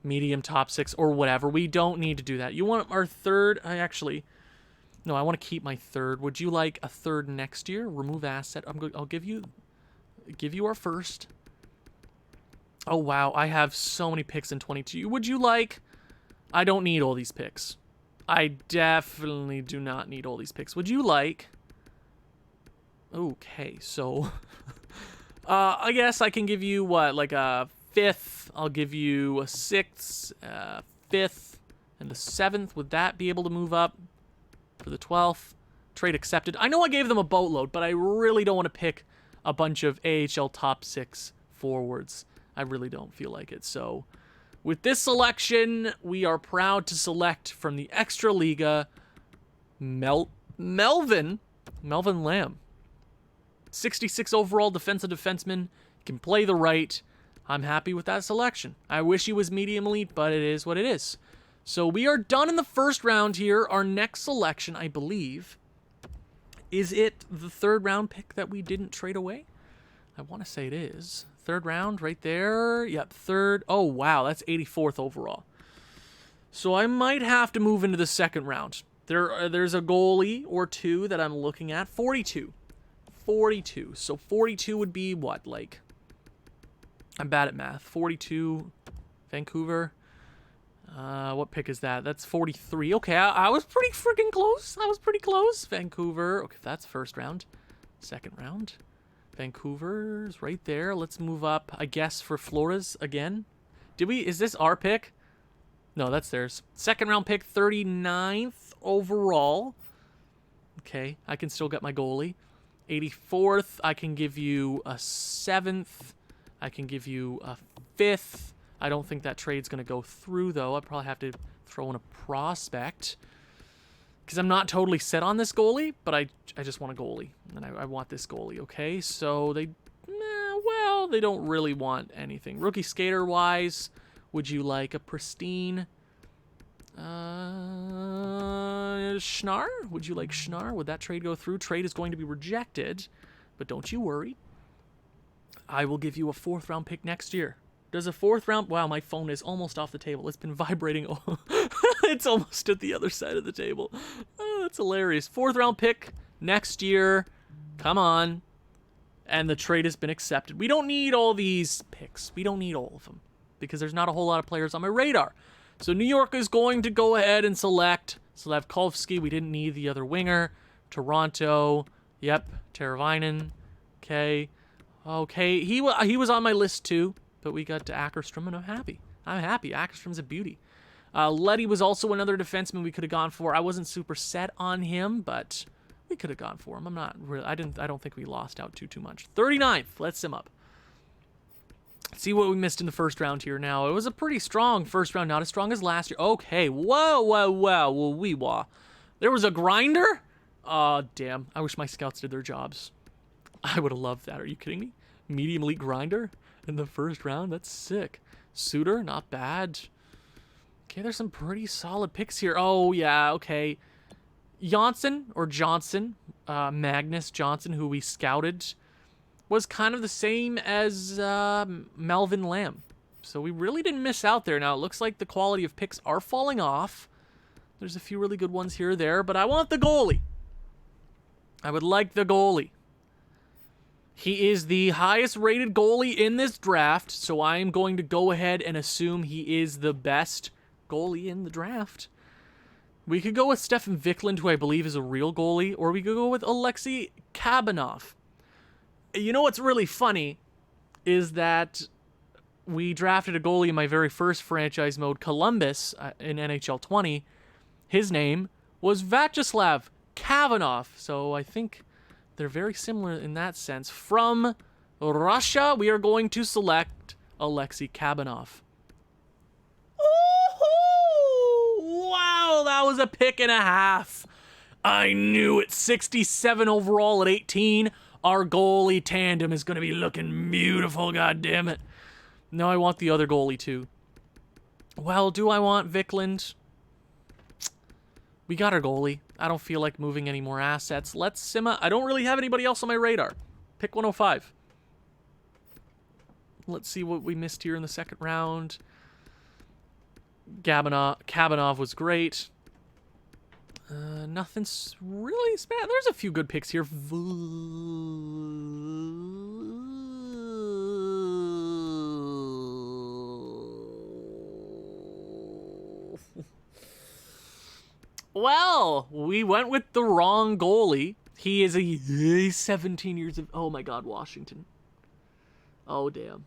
medium top 6, or whatever. We don't need to do that. You want our third... No, I want to keep my third. Would you like a third next year? Remove asset. I'll give you our first. Oh, wow. I have so many picks in 22. Would you like... I don't need all these picks. I definitely do not need all these picks. Would you like... Okay, so... I guess I can give you, what, like a 5th. I'll give you a 6th, 5th, and a 7th. Would that be able to move up for the 12th? Trade accepted. I know I gave them a boatload, but I really don't want to pick a bunch of AHL top 6 forwards. I really don't feel like it. So, with this selection, we are proud to select from the Extra Liga Melvin Lamb. 66 overall defensive defenseman. Can play the right. I'm happy with that selection. I wish he was medium elite, but it is what it is. So we are done in the first round here. Our next selection, I believe, is it the 3rd round pick that we didn't trade away? I want to say it is. 3rd round right there. Yep, 3rd. Oh, wow, that's 84th overall. So I might have to move into the 2nd round. There's a goalie or two that I'm looking at. 42. So 42 would be what? Like, I'm bad at math. 42, Vancouver. What pick is that? That's 43. Okay, I was pretty freaking close. I was pretty close. Vancouver. Okay, that's 1st round. 2nd round. Vancouver's right there. Let's move up, I guess, for Flores again. Is this our pick? No, that's theirs. 2nd round pick, 39th overall. Okay, I can still get my goalie. 84th, I can give you a 7th. I can give you a 5th. I don't think that trade's going to go through, though. I'd probably have to throw in a prospect. Because I'm not totally set on this goalie, but I just want a goalie. And I want this goalie, okay? So they don't really want anything. Rookie skater-wise, would you like a pristine... Schnarr? Would you like Schnarr? Would that trade go through? Trade is going to be rejected, but don't you worry. I will give you a 4th round pick next year. Does a 4th round... Wow, my phone is almost off the table. It's been vibrating. It's almost at the other side of the table. Oh, that's hilarious. 4th round pick next year. Come on. And the trade has been accepted. We don't need all these picks. We don't need all of them because there's not a whole lot of players on my radar. So New York is going to go ahead and select Slavkovsky. We didn't need the other winger. Toronto. Yep. Teravainen. Okay. He was on my list too, but we got to Ackerstrom, and I'm happy. Ackerstrom's a beauty. Leddy was also another defenseman we could have gone for. I wasn't super set on him, but we could have gone for him. I'm not really. I don't think we lost out too much. 39th. Let's sim up. See what we missed in the 1st round here now. It was a pretty strong 1st round, not as strong as last year. Okay, whoa. There was a grinder? Damn. I wish my scouts did their jobs. I would have loved that. Are you kidding me? Medium elite grinder in the 1st round? That's sick. Suitor, not bad. Okay, there's some pretty solid picks here. Oh, yeah, okay. Johnson, Magnus Johnson, who we scouted, was kind of the same as Melvin Lamb. So we really didn't miss out there. Now, it looks like the quality of picks are falling off. There's a few really good ones here or there, but I want the goalie. I would like the goalie. He is the highest rated goalie in this draft, so I am going to go ahead and assume he is the best goalie in the draft. We could go with Stefan Vikland, who I believe is a real goalie, or we could go with Alexei Kabanov. You know what's really funny is that we drafted a goalie in my very first franchise mode, Columbus, in NHL 20. His name was Vyacheslav Kavanov, so I think they're very similar in that sense. From Russia, we are going to select Alexei Kabanov. Oh, wow, that was a pick and a half. I knew it. 67 overall at 18. Our goalie tandem is going to be looking beautiful, goddammit. No, I want the other goalie too. Well, do I want Vikland? We got our goalie. I don't feel like moving any more assets. Let's Sima. I don't really have anybody else on my radar. Pick 105. Let's see what we missed here in the second round. Kabanov was great. Nothing's really bad. There's a few good picks here. Well, we went with the wrong goalie. He's 17 years of... Oh my god, Washington. Oh, damn.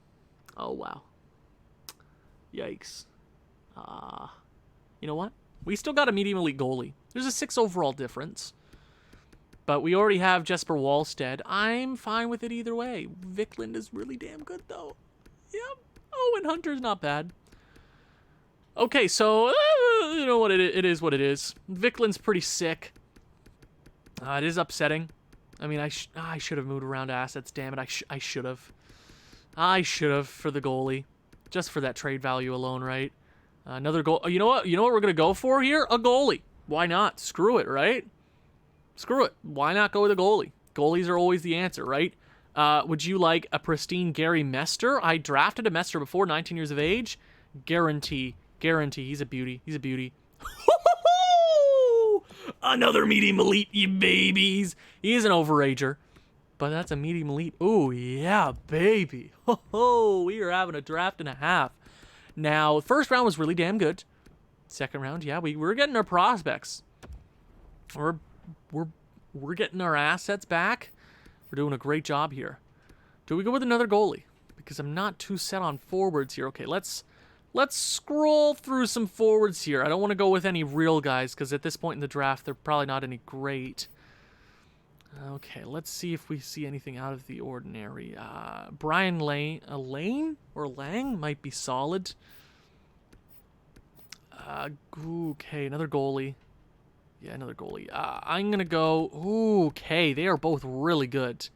Oh, wow. Yikes. You know what? We still got a medium elite goalie. There's a 6 overall difference. But we already have Jesper Wallstead. I'm fine with it either way. Vikland is really damn good, though. Yep. Oh, and Hunter's not bad. Okay, so, you know what, it is what it is. Vikland's pretty sick. It is upsetting. I mean, I should have moved around assets, damn it. I should have. I should have for the goalie. Just for that trade value alone, right? Another goal. You know what? You know what we're going to go for here? A goalie. Why not? Screw it, right? Screw it. Why not go with a goalie? Goalies are always the answer, right? Would you like a pristine Gary Mester? I drafted a Mester before, 19 years of age. Guarantee. He's a beauty. He's a beauty. Another medium elite, you babies. He is an overager, but that's a medium elite. Oh, yeah, baby. We are having a draft and a half. Now, first round was really damn good. Second round, yeah, we're getting our prospects. We're getting our assets back. We're doing a great job here. Do we go with another goalie? Because I'm not too set on forwards here. Okay, let's scroll through some forwards here. I don't want to go with any real guys because at this point in the draft, they're probably not any great. Okay, let's see if we see anything out of the ordinary. Brian Lang might be solid. Okay, another goalie. Yeah, another goalie. I'm going to go... Okay, they are both really good.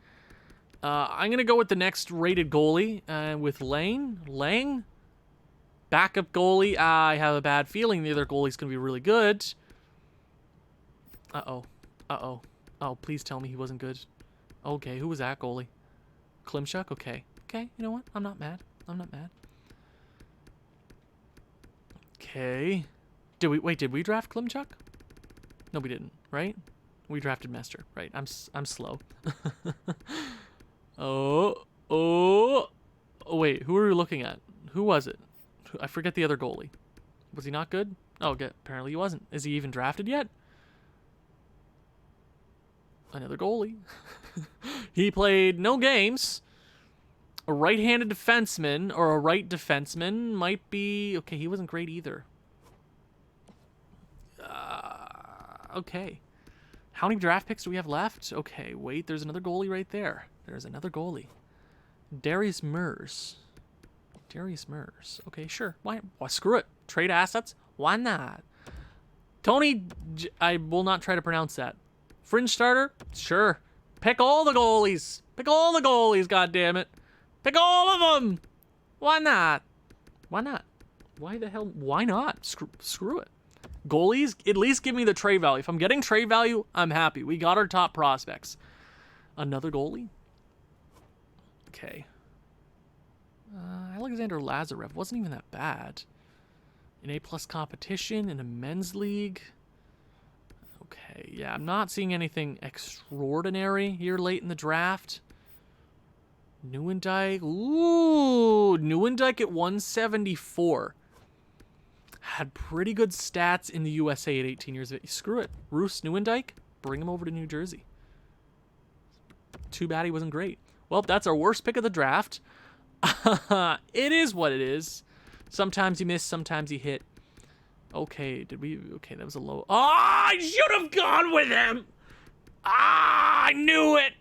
I'm going to go with the next rated goalie with Lang. Backup goalie. I have a bad feeling the other goalie's going to be really good. Uh-oh. Oh, please tell me he wasn't good. Okay, who was that goalie? Klimchuk? Okay, you know what? I'm not mad. Okay. Did we draft Klimchuk? No, we didn't, right? We drafted Mester, right? I'm slow. Oh, wait, who are we looking at? Who was it? I forget the other goalie. Was he not good? Oh, apparently he wasn't. Is he even drafted yet? Another goalie. He played no games. A right-handed defenseman or a right defenseman might be... Okay, he wasn't great either. Okay. How many draft picks do we have left? Okay, wait, there's another goalie right there. There's another goalie. Darius Mers. Okay, sure. Why? Well, screw it. Trade assets? Why not? Tony... I will not try to pronounce that. Fringe starter? Sure. Pick all the goalies. Goddammit. Pick all of them. Why not? Why the hell? Why not? Screw it. Goalies, at least give me the trade value. If I'm getting trade value, I'm happy. We got our top prospects. Another goalie? Okay. Alexander Lazarev wasn't even that bad. An A-plus competition in a men's league. Okay, yeah, I'm not seeing anything extraordinary here late in the draft. Nieuwendyk. Ooh, Nieuwendyk at 174. Had pretty good stats in the USA at 18 years of age. Screw it. Roos Nieuwendyk, bring him over to New Jersey. Too bad he wasn't great. Well, that's our worst pick of the draft. It is what it is. Sometimes you miss, sometimes you hit. Okay, okay, that was a low. Oh, I should have gone with him. I knew it.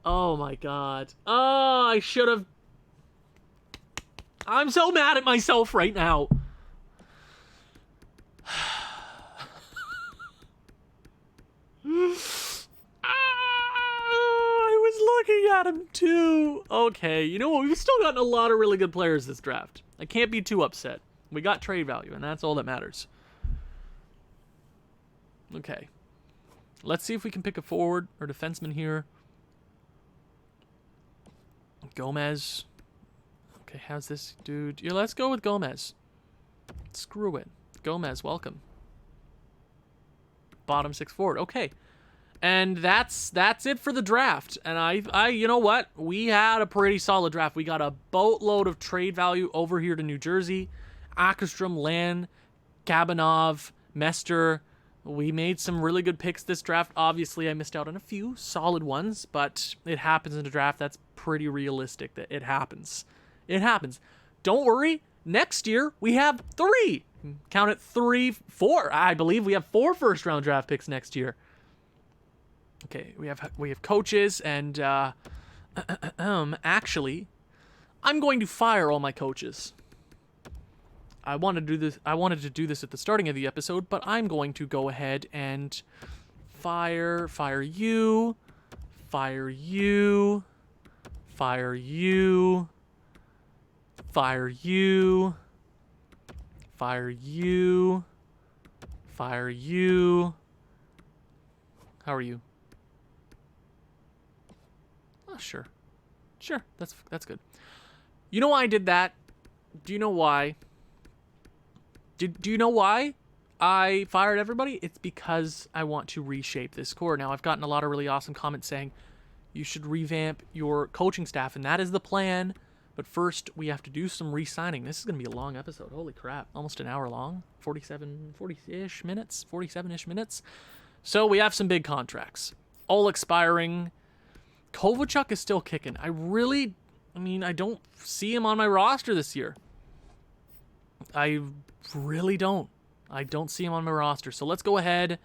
Oh my God. Oh, I should have. I'm so mad at myself right now. I was looking at him too. Okay, you know what? We've still gotten a lot of really good players this draft. I can't be too upset. We got trade value, and that's all that matters. Okay. Let's see if we can pick a forward or defenseman here. Gomez. Okay, how's this dude? Yeah, let's go with Gomez. Screw it. Gomez, welcome. Bottom six forward. Okay. And that's it for the draft. And I you know what? We had a pretty solid draft. We got a boatload of trade value over here to New Jersey. Åkerstrom, Land, Gabanov, Mester. We made some really good picks this draft. Obviously, I missed out on a few solid ones, but it happens in a draft. That's pretty realistic that it happens. It happens. Don't worry. Next year, we have 3. Count it 3, 4. I believe we have 4 first-round draft picks next year. Okay, we have coaches, and actually, I'm going to fire all my coaches. I wanted to do this at the starting of the episode, but I'm going to go ahead and fire you, fire you, fire you, fire you, fire you, fire you. How are you? Oh, sure. Sure, that's good. You know why I did that? Do you know why? Do you know why I fired everybody? It's because I want to reshape this core. Now, I've gotten a lot of really awesome comments saying you should revamp your coaching staff, and that is the plan. But first, we have to do some re-signing. This is going to be a long episode. Holy crap. Almost an hour long. 40-ish minutes. 47-ish minutes. So we have some big contracts. All expiring. Kovalchuk is still kicking. I don't see him on my roster this year. I really don't. I don't see him on my roster. So let's go ahead.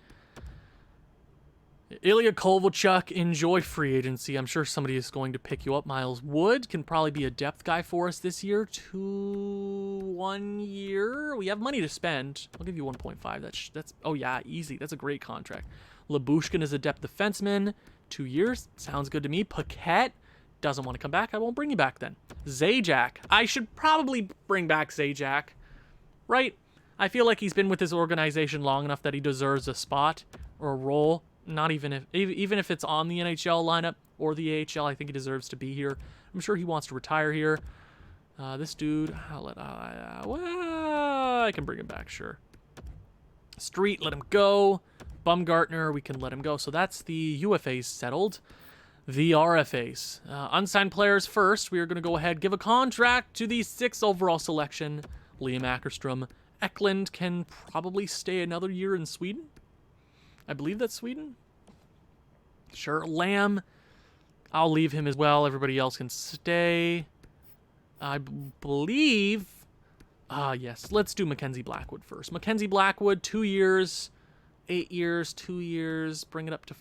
Ilya Kovalchuk, enjoy free agency. I'm sure somebody is going to pick you up. Miles Wood can probably be a depth guy for us this year. 1 year. We have money to spend. I'll give you 1.5. That's oh yeah, easy. That's a great contract. Labushkin is a depth defenseman. 2 years. Sounds good to me. Paquette doesn't want to come back. I won't bring you back then. Zajac. I should probably bring back Zajac. Right? I feel like he's been with this organization long enough that he deserves a spot or a role. Not even if it's on the NHL lineup or the AHL, I think he deserves to be here. I'm sure he wants to retire here. This dude, I can bring him back, sure. Street, let him go. Bumgartner, we can let him go. So that's the UFAs settled. The RFAs. Unsigned players first. We are going to go ahead, give a contract to the 6th overall selection, Liam Åkerstrom. Eklund can probably stay another year in Sweden. I believe that's Sweden. Sure. Lamb, I'll leave him as well. Everybody else can stay. I believe... yes. Let's do Mackenzie Blackwood first. Mackenzie Blackwood, 2 years, 8 years, 2 years. Bring it up to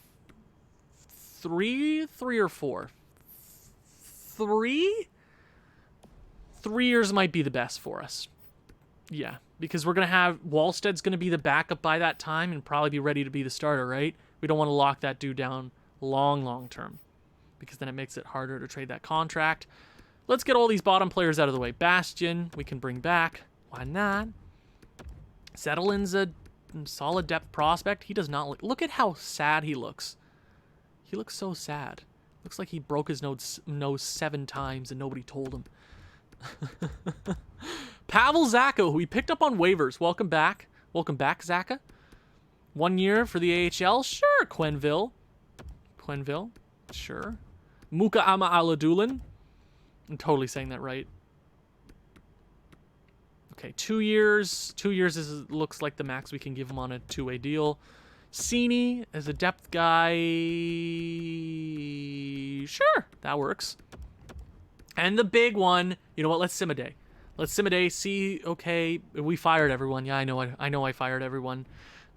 3 or 4? 3? 3 years might be the best for us. Yeah, because we're going to have... Wallsted's going to be the backup by that time and probably be ready to be the starter, right? We don't want to lock that dude down long term because then it makes it harder to trade that contract. Let's get all these bottom players out of the way. Bastion, we can bring back. Why not? Settlin's a solid depth prospect. He does not look at how sad he looks. He looks so sad. Looks like he broke his nose 7 times and nobody told him. Pavel Zacha, who we picked up on waivers. Welcome back. Welcome back, Zacha. 1 year for the AHL. Sure, Quenneville. Sure. Muka Ama Aladulin. I'm totally saying that right. Okay, 2 years. 2 years looks like the max we can give him on a 2-way deal. Cini as a depth guy. Sure, that works. And the big one, you know what? Let's Simade. See, okay, we fired everyone. Yeah, I know I fired everyone.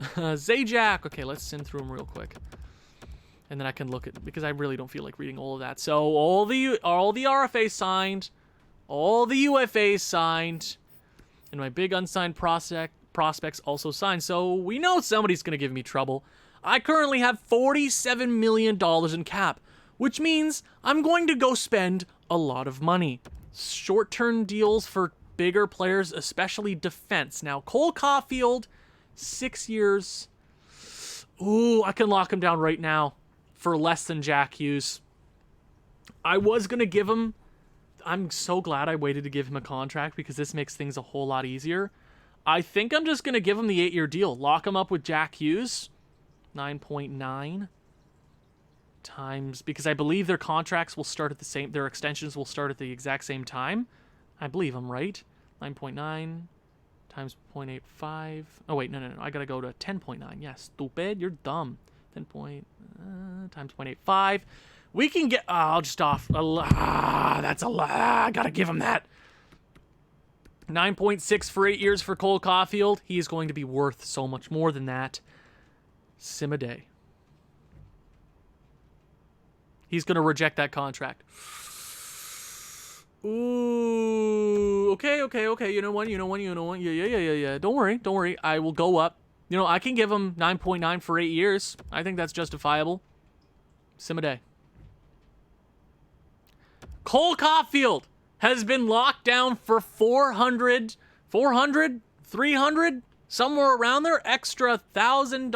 Zajac. Okay, let's sim through them real quick. And then I can look at, because I really don't feel like reading all of that. So all the RFAs signed, all the UFAs signed, and my big unsigned prospects also signed. So we know somebody's going to give me trouble. I currently have $47 million in cap, which means I'm going to go spend a lot of money. Short-term deals for bigger players, especially defense. Now, Cole Caulfield, 6 years. Ooh, I can lock him down right now for less than Jack Hughes. I was going to give him... I'm so glad I waited to give him a contract because this makes things a whole lot easier. I think I'm just going to give him the 8-year deal. Lock him up with Jack Hughes. 9.9 times... Because I believe their contracts will start at the same... Their extensions will start at the exact same time. I believe I'm right. 9.9 times 0.85. Oh, wait, no. I got to go to 10.9. Yeah, stupid. You're dumb. 10 times 0.85. We can get... I'll just off... that's a lot. I got to give him that. 9.6 for 8 years for Cole Caulfield. He is going to be worth so much more than that. Simade. He's going to reject that contract. Ooh. Okay. You know what? Yeah. Don't worry. I will go up. You know, I can give him 9.9 for 8 years. I think that's justifiable. Simade. Cole Caulfield has been locked down for 400, 300, somewhere around there, extra $1,000,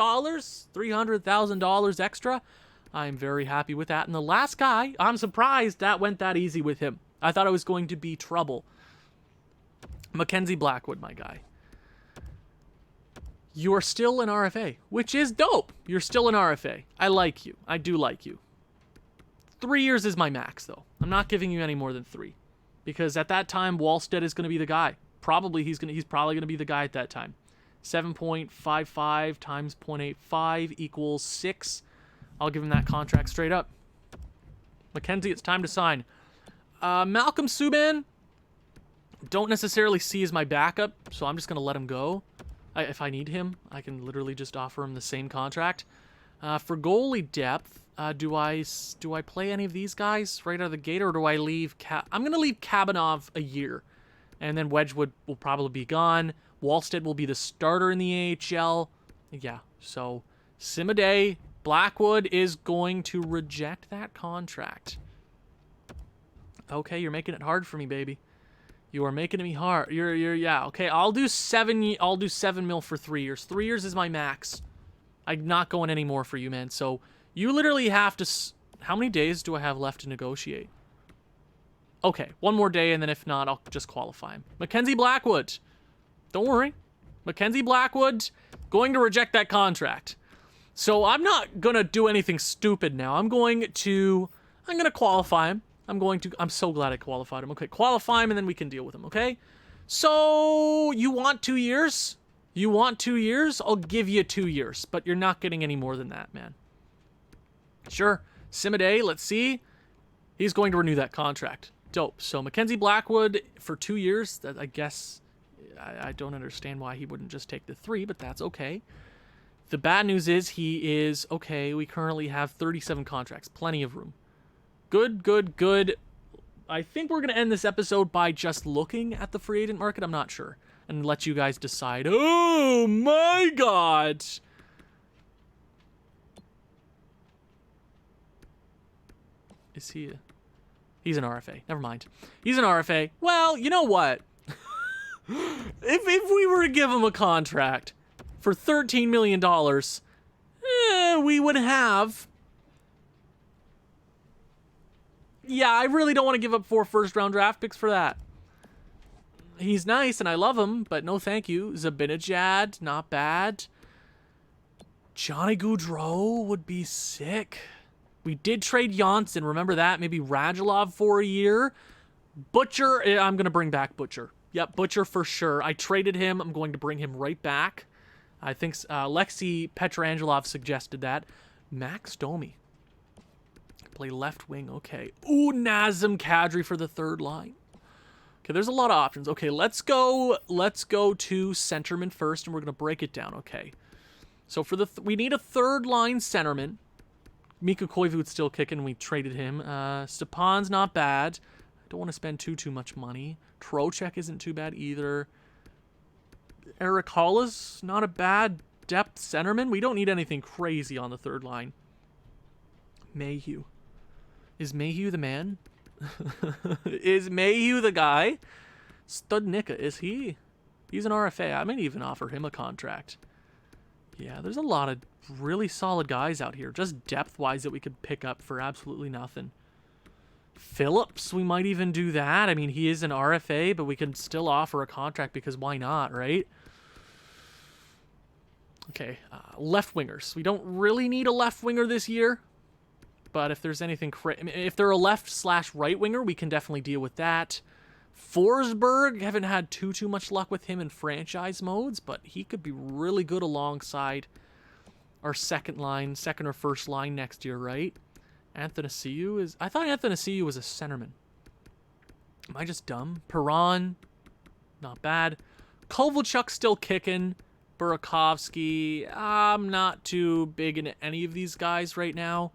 $300,000 extra. I'm very happy with that. And the last guy, I'm surprised that went that easy with him. I thought it was going to be trouble. Mackenzie Blackwood, my guy. You are still an RFA, which is dope. You're still an RFA. I like you. I do like you. 3 years is my max, though. I'm not giving you any more than 3. Because at that time, Wallstead is going to be the guy. He's probably going to be the guy at that time. 7.55 times 0.85 equals 6. I'll give him that contract straight up. Mackenzie, it's time to sign. Malcolm Subban, don't necessarily see as my backup, so I'm just going to let him go. If I need him, I can literally just offer him the same contract. For goalie depth, do I play any of these guys right out of the gate, or do I leave... I'm going to leave Kabanov a year, and then Wedgwood will probably be gone. Wallstead will be the starter in the AHL. Yeah, so Simade, Blackwood is going to reject that contract. Okay, you're making it hard for me, baby. You are making me hard. Yeah. Okay, I'll do 7 mil for 3 years. 3 years is my max. I'm not going any more for you, man. So you literally have to... How many days do I have left to negotiate? Okay, 1 more day, and then if not, I'll just qualify him. Mackenzie Blackwood. Don't worry. Mackenzie Blackwood going to reject that contract. So I'm not going to do anything stupid now. I'm going to qualify him. I'm so glad I qualified him. Okay, qualify him, and then we can deal with him, okay? So, you want 2 years? You want 2 years? I'll give you 2 years, but you're not getting any more than that, man. Sure. Simade, let's see. He's going to renew that contract. Dope. So, Mackenzie Blackwood for 2 years. That, I guess, I don't understand why he wouldn't just take the 3, but that's okay. The bad news is he is, okay, we currently have 37 contracts. Plenty of room. Good. I think we're going to end this episode by just looking at the free agent market. I'm not sure. And let you guys decide. Oh, my God. Is he He's an RFA. Never mind. He's an RFA. Well, you know what? if we were to give him a contract for $13 million, we would have... Yeah, I really don't want to give up 4 first-round draft picks for that. He's nice, and I love him, but no thank you. Zabinajad, not bad. Johnny Gaudreau would be sick. We did trade Janssen. Remember that? Maybe Radulov for a year. Butcher, I'm going to bring back Butcher. Yep, Butcher for sure. I traded him. I'm going to bring him right back. I think Alexei Petrangelov suggested that. Max Domi. Play left wing. Okay. Ooh, Nazem Kadri for the third line. Okay, there's a lot of options. Okay, let's go to centerman first, and we're going to break it down. Okay. So for we need a third line centerman. Mika Koivu's still kicking. We traded him. Stepan's not bad. I don't want to spend too much money. Trocheck isn't too bad either. Eric Hollis, not a bad depth centerman. We don't need anything crazy on the third line. Mayhew. Is Mayhew the man? Is Mayhew the guy? Studnicka, is he? He's an RFA. I might even offer him a contract. Yeah, there's a lot of really solid guys out here, just depth-wise, that we could pick up for absolutely nothing. Phillips, we might even do that. I mean, he is an RFA, but we can still offer a contract because why not, right? Okay, left wingers. We don't really need a left winger this year, but if there's anything... if they're a left/right winger, we can definitely deal with that. Forsberg, haven't had too much luck with him in franchise modes, but he could be really good alongside our second or first line next year, right? Athanasiou is... I thought Athanasiou was a centerman. Am I just dumb? Perron, not bad. Kovalchuk's still kicking. Burakovsky, I'm not too big into any of these guys right now.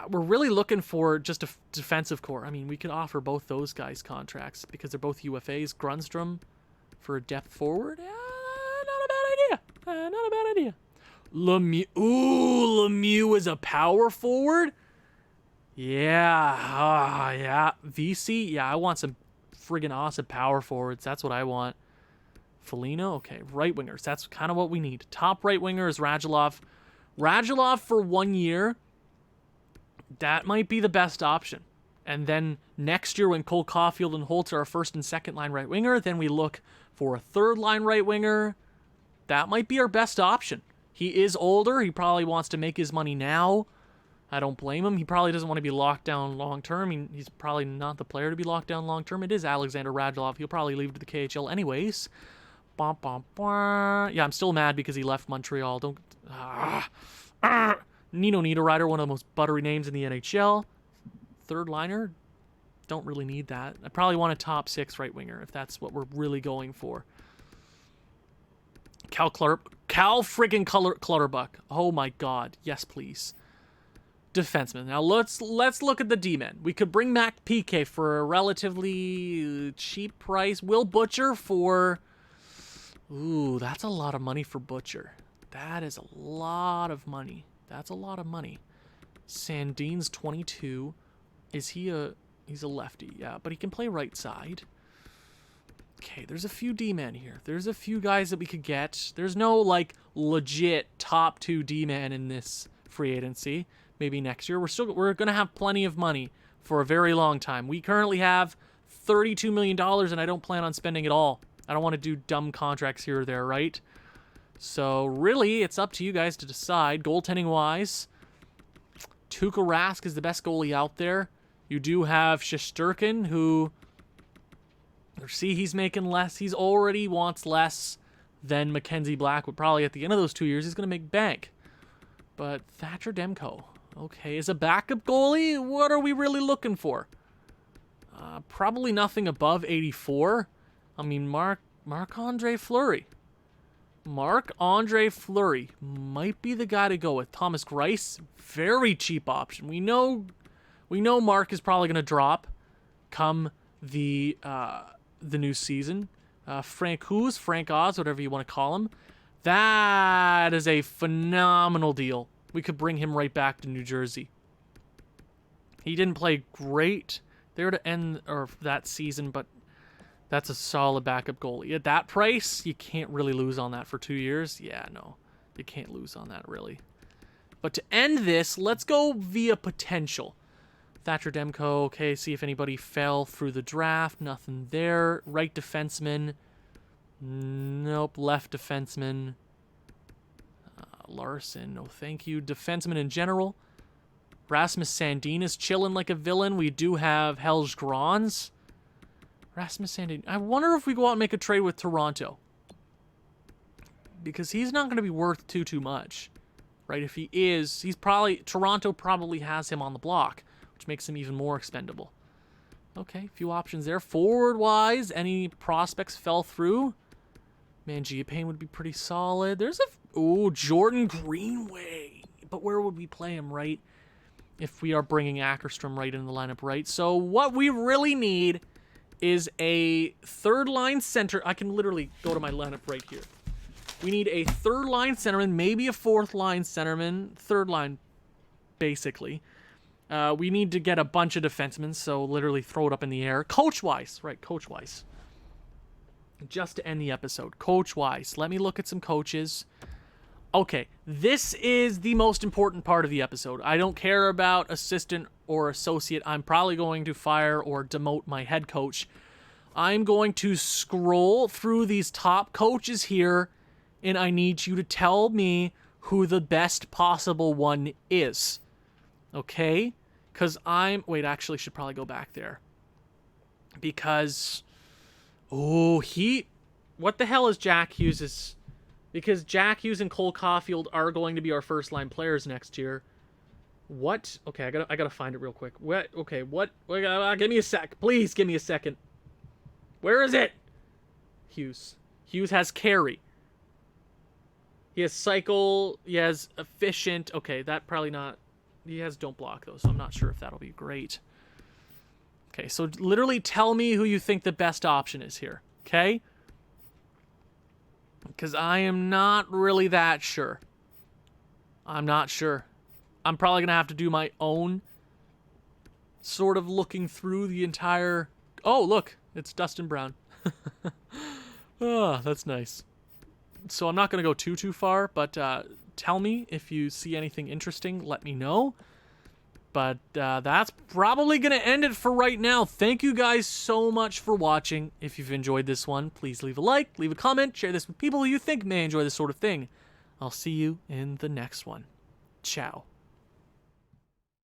We're really looking for just a defensive core. I mean, we could offer both those guys contracts because they're both UFAs. Grunstrom for a depth forward. Not a bad idea. Not a bad idea. Lemieux. Ooh, Lemieux is a power forward? Yeah. Yeah. VC? Yeah, I want some friggin' awesome power forwards. That's what I want. Foligno? Okay. Right wingers. That's kind of what we need. Top right winger is Radulov. Radulov for 1 year. That might be the best option. And then next year when Cole Caulfield and Holtz are our first and second line right winger, then we look for a third line right winger. That might be our best option. He is older. He probably wants to make his money now. I don't blame him. He probably doesn't want to be locked down long term. I mean, he's probably not the player to be locked down long term. It is Alexander Radulov. He'll probably leave to the KHL anyways. Yeah, I'm still mad because he left Montreal. Don't... Nino Niederreiter, one of the most buttery names in the NHL. Third liner, don't really need that. I probably want a top 6 right winger if that's what we're really going for. Cal friggin' Clutterbuck. Oh my god. Yes, please. Defenseman. Now let's look at the D-men. We could bring back PK for a relatively cheap price. Will Butcher for... Ooh, that's a lot of money for Butcher. That is a lot of money. That's a lot of money. Sandin's 22. Is he a... He's a lefty, yeah, but he can play right side. Okay, there's a few D-men here. There's a few guys that we could get. There's no, like, legit top 2 D-men in this free agency. Maybe next year. We're going to have plenty of money for a very long time. We currently have $32 million, and I don't plan on spending it all. I don't want to do dumb contracts here or there, right? So, really, it's up to you guys to decide. Goaltending-wise, Tuukka Rask is the best goalie out there. You do have Shesterkin, who... See, he's making less. He's already wants less than Mackenzie Blackwood. Probably at the end of those 2 years, he's going to make bank. But Thatcher Demko, okay, as a backup goalie, what are we really looking for? Probably nothing above 84. I mean, Marc-Andre Fleury. Marc-Andre Fleury might be the guy to go with. Thomas Greiss, very cheap option. We know Mark is probably going to drop come the new season. Frank Oz, whatever you want to call him. That is a phenomenal deal. We could bring him right back to New Jersey. He didn't play great there to end or that season, but that's a solid backup goalie. At that price, you can't really lose on that for 2 years. Yeah, no. You can't lose on that, really. But to end this, let's go via potential. Thatcher Demko, okay, see if anybody fell through the draft. Nothing there. Right defenseman. Nope, left defenseman. Larson, no thank you. Defenseman in general. Rasmus Sandin is chilling like a villain. We do have Helge Grans. Rasmus Sandin. I wonder if we go out and make a trade with Toronto. Because he's not going to be worth too much. Right? If he is, he's probably... Toronto probably has him on the block, which makes him even more expendable. Okay, a few options there. Forward-wise, any prospects fell through? Mangiapane would be pretty solid. There's a... Ooh, Jordan Greenway. But where would we play him, right? If we are bringing Ackerstrom right in the lineup, right? So what we really need is a third-line center. I can literally go to my lineup right here. We need a third-line centerman, maybe a fourth-line centerman. Third line, basically. We need to get a bunch of defensemen, so literally throw it up in the air. Coach-wise. Right, coach-wise. Just to end the episode. Coach-wise. Let me look at some coaches. Okay, this is the most important part of the episode. I don't care about assistant or associate. I'm probably going to fire or demote my head coach. I'm going to scroll through these top coaches here, and I need you to tell me who the best possible one is. Okay? Because wait, actually, should probably go back there. Because... Oh, what the hell is Jack Hughes's... Because Jack Hughes and Cole Caulfield are going to be our first-line players next year. What? Okay, I gotta find it real quick. What? Okay, what? Give me a sec. Please give me a second. Where is it? Hughes. Hughes has carry. He has cycle. He has efficient. Okay, that probably not... He has don't block, though, so I'm not sure if that'll be great. Okay, so literally tell me who you think the best option is here. Okay? Because I am not really that sure. I'm not sure. I'm probably going to have to do my own sort of looking through the entire... Oh, look. It's Dustin Brown. Oh, that's nice. So I'm not going to go too far, but tell me if you see anything interesting. Let me know. But that's probably going to end it for right now. Thank you guys so much for watching. If you've enjoyed this one, please leave a like, leave a comment, share this with people who you think may enjoy this sort of thing. I'll see you in the next one. Ciao.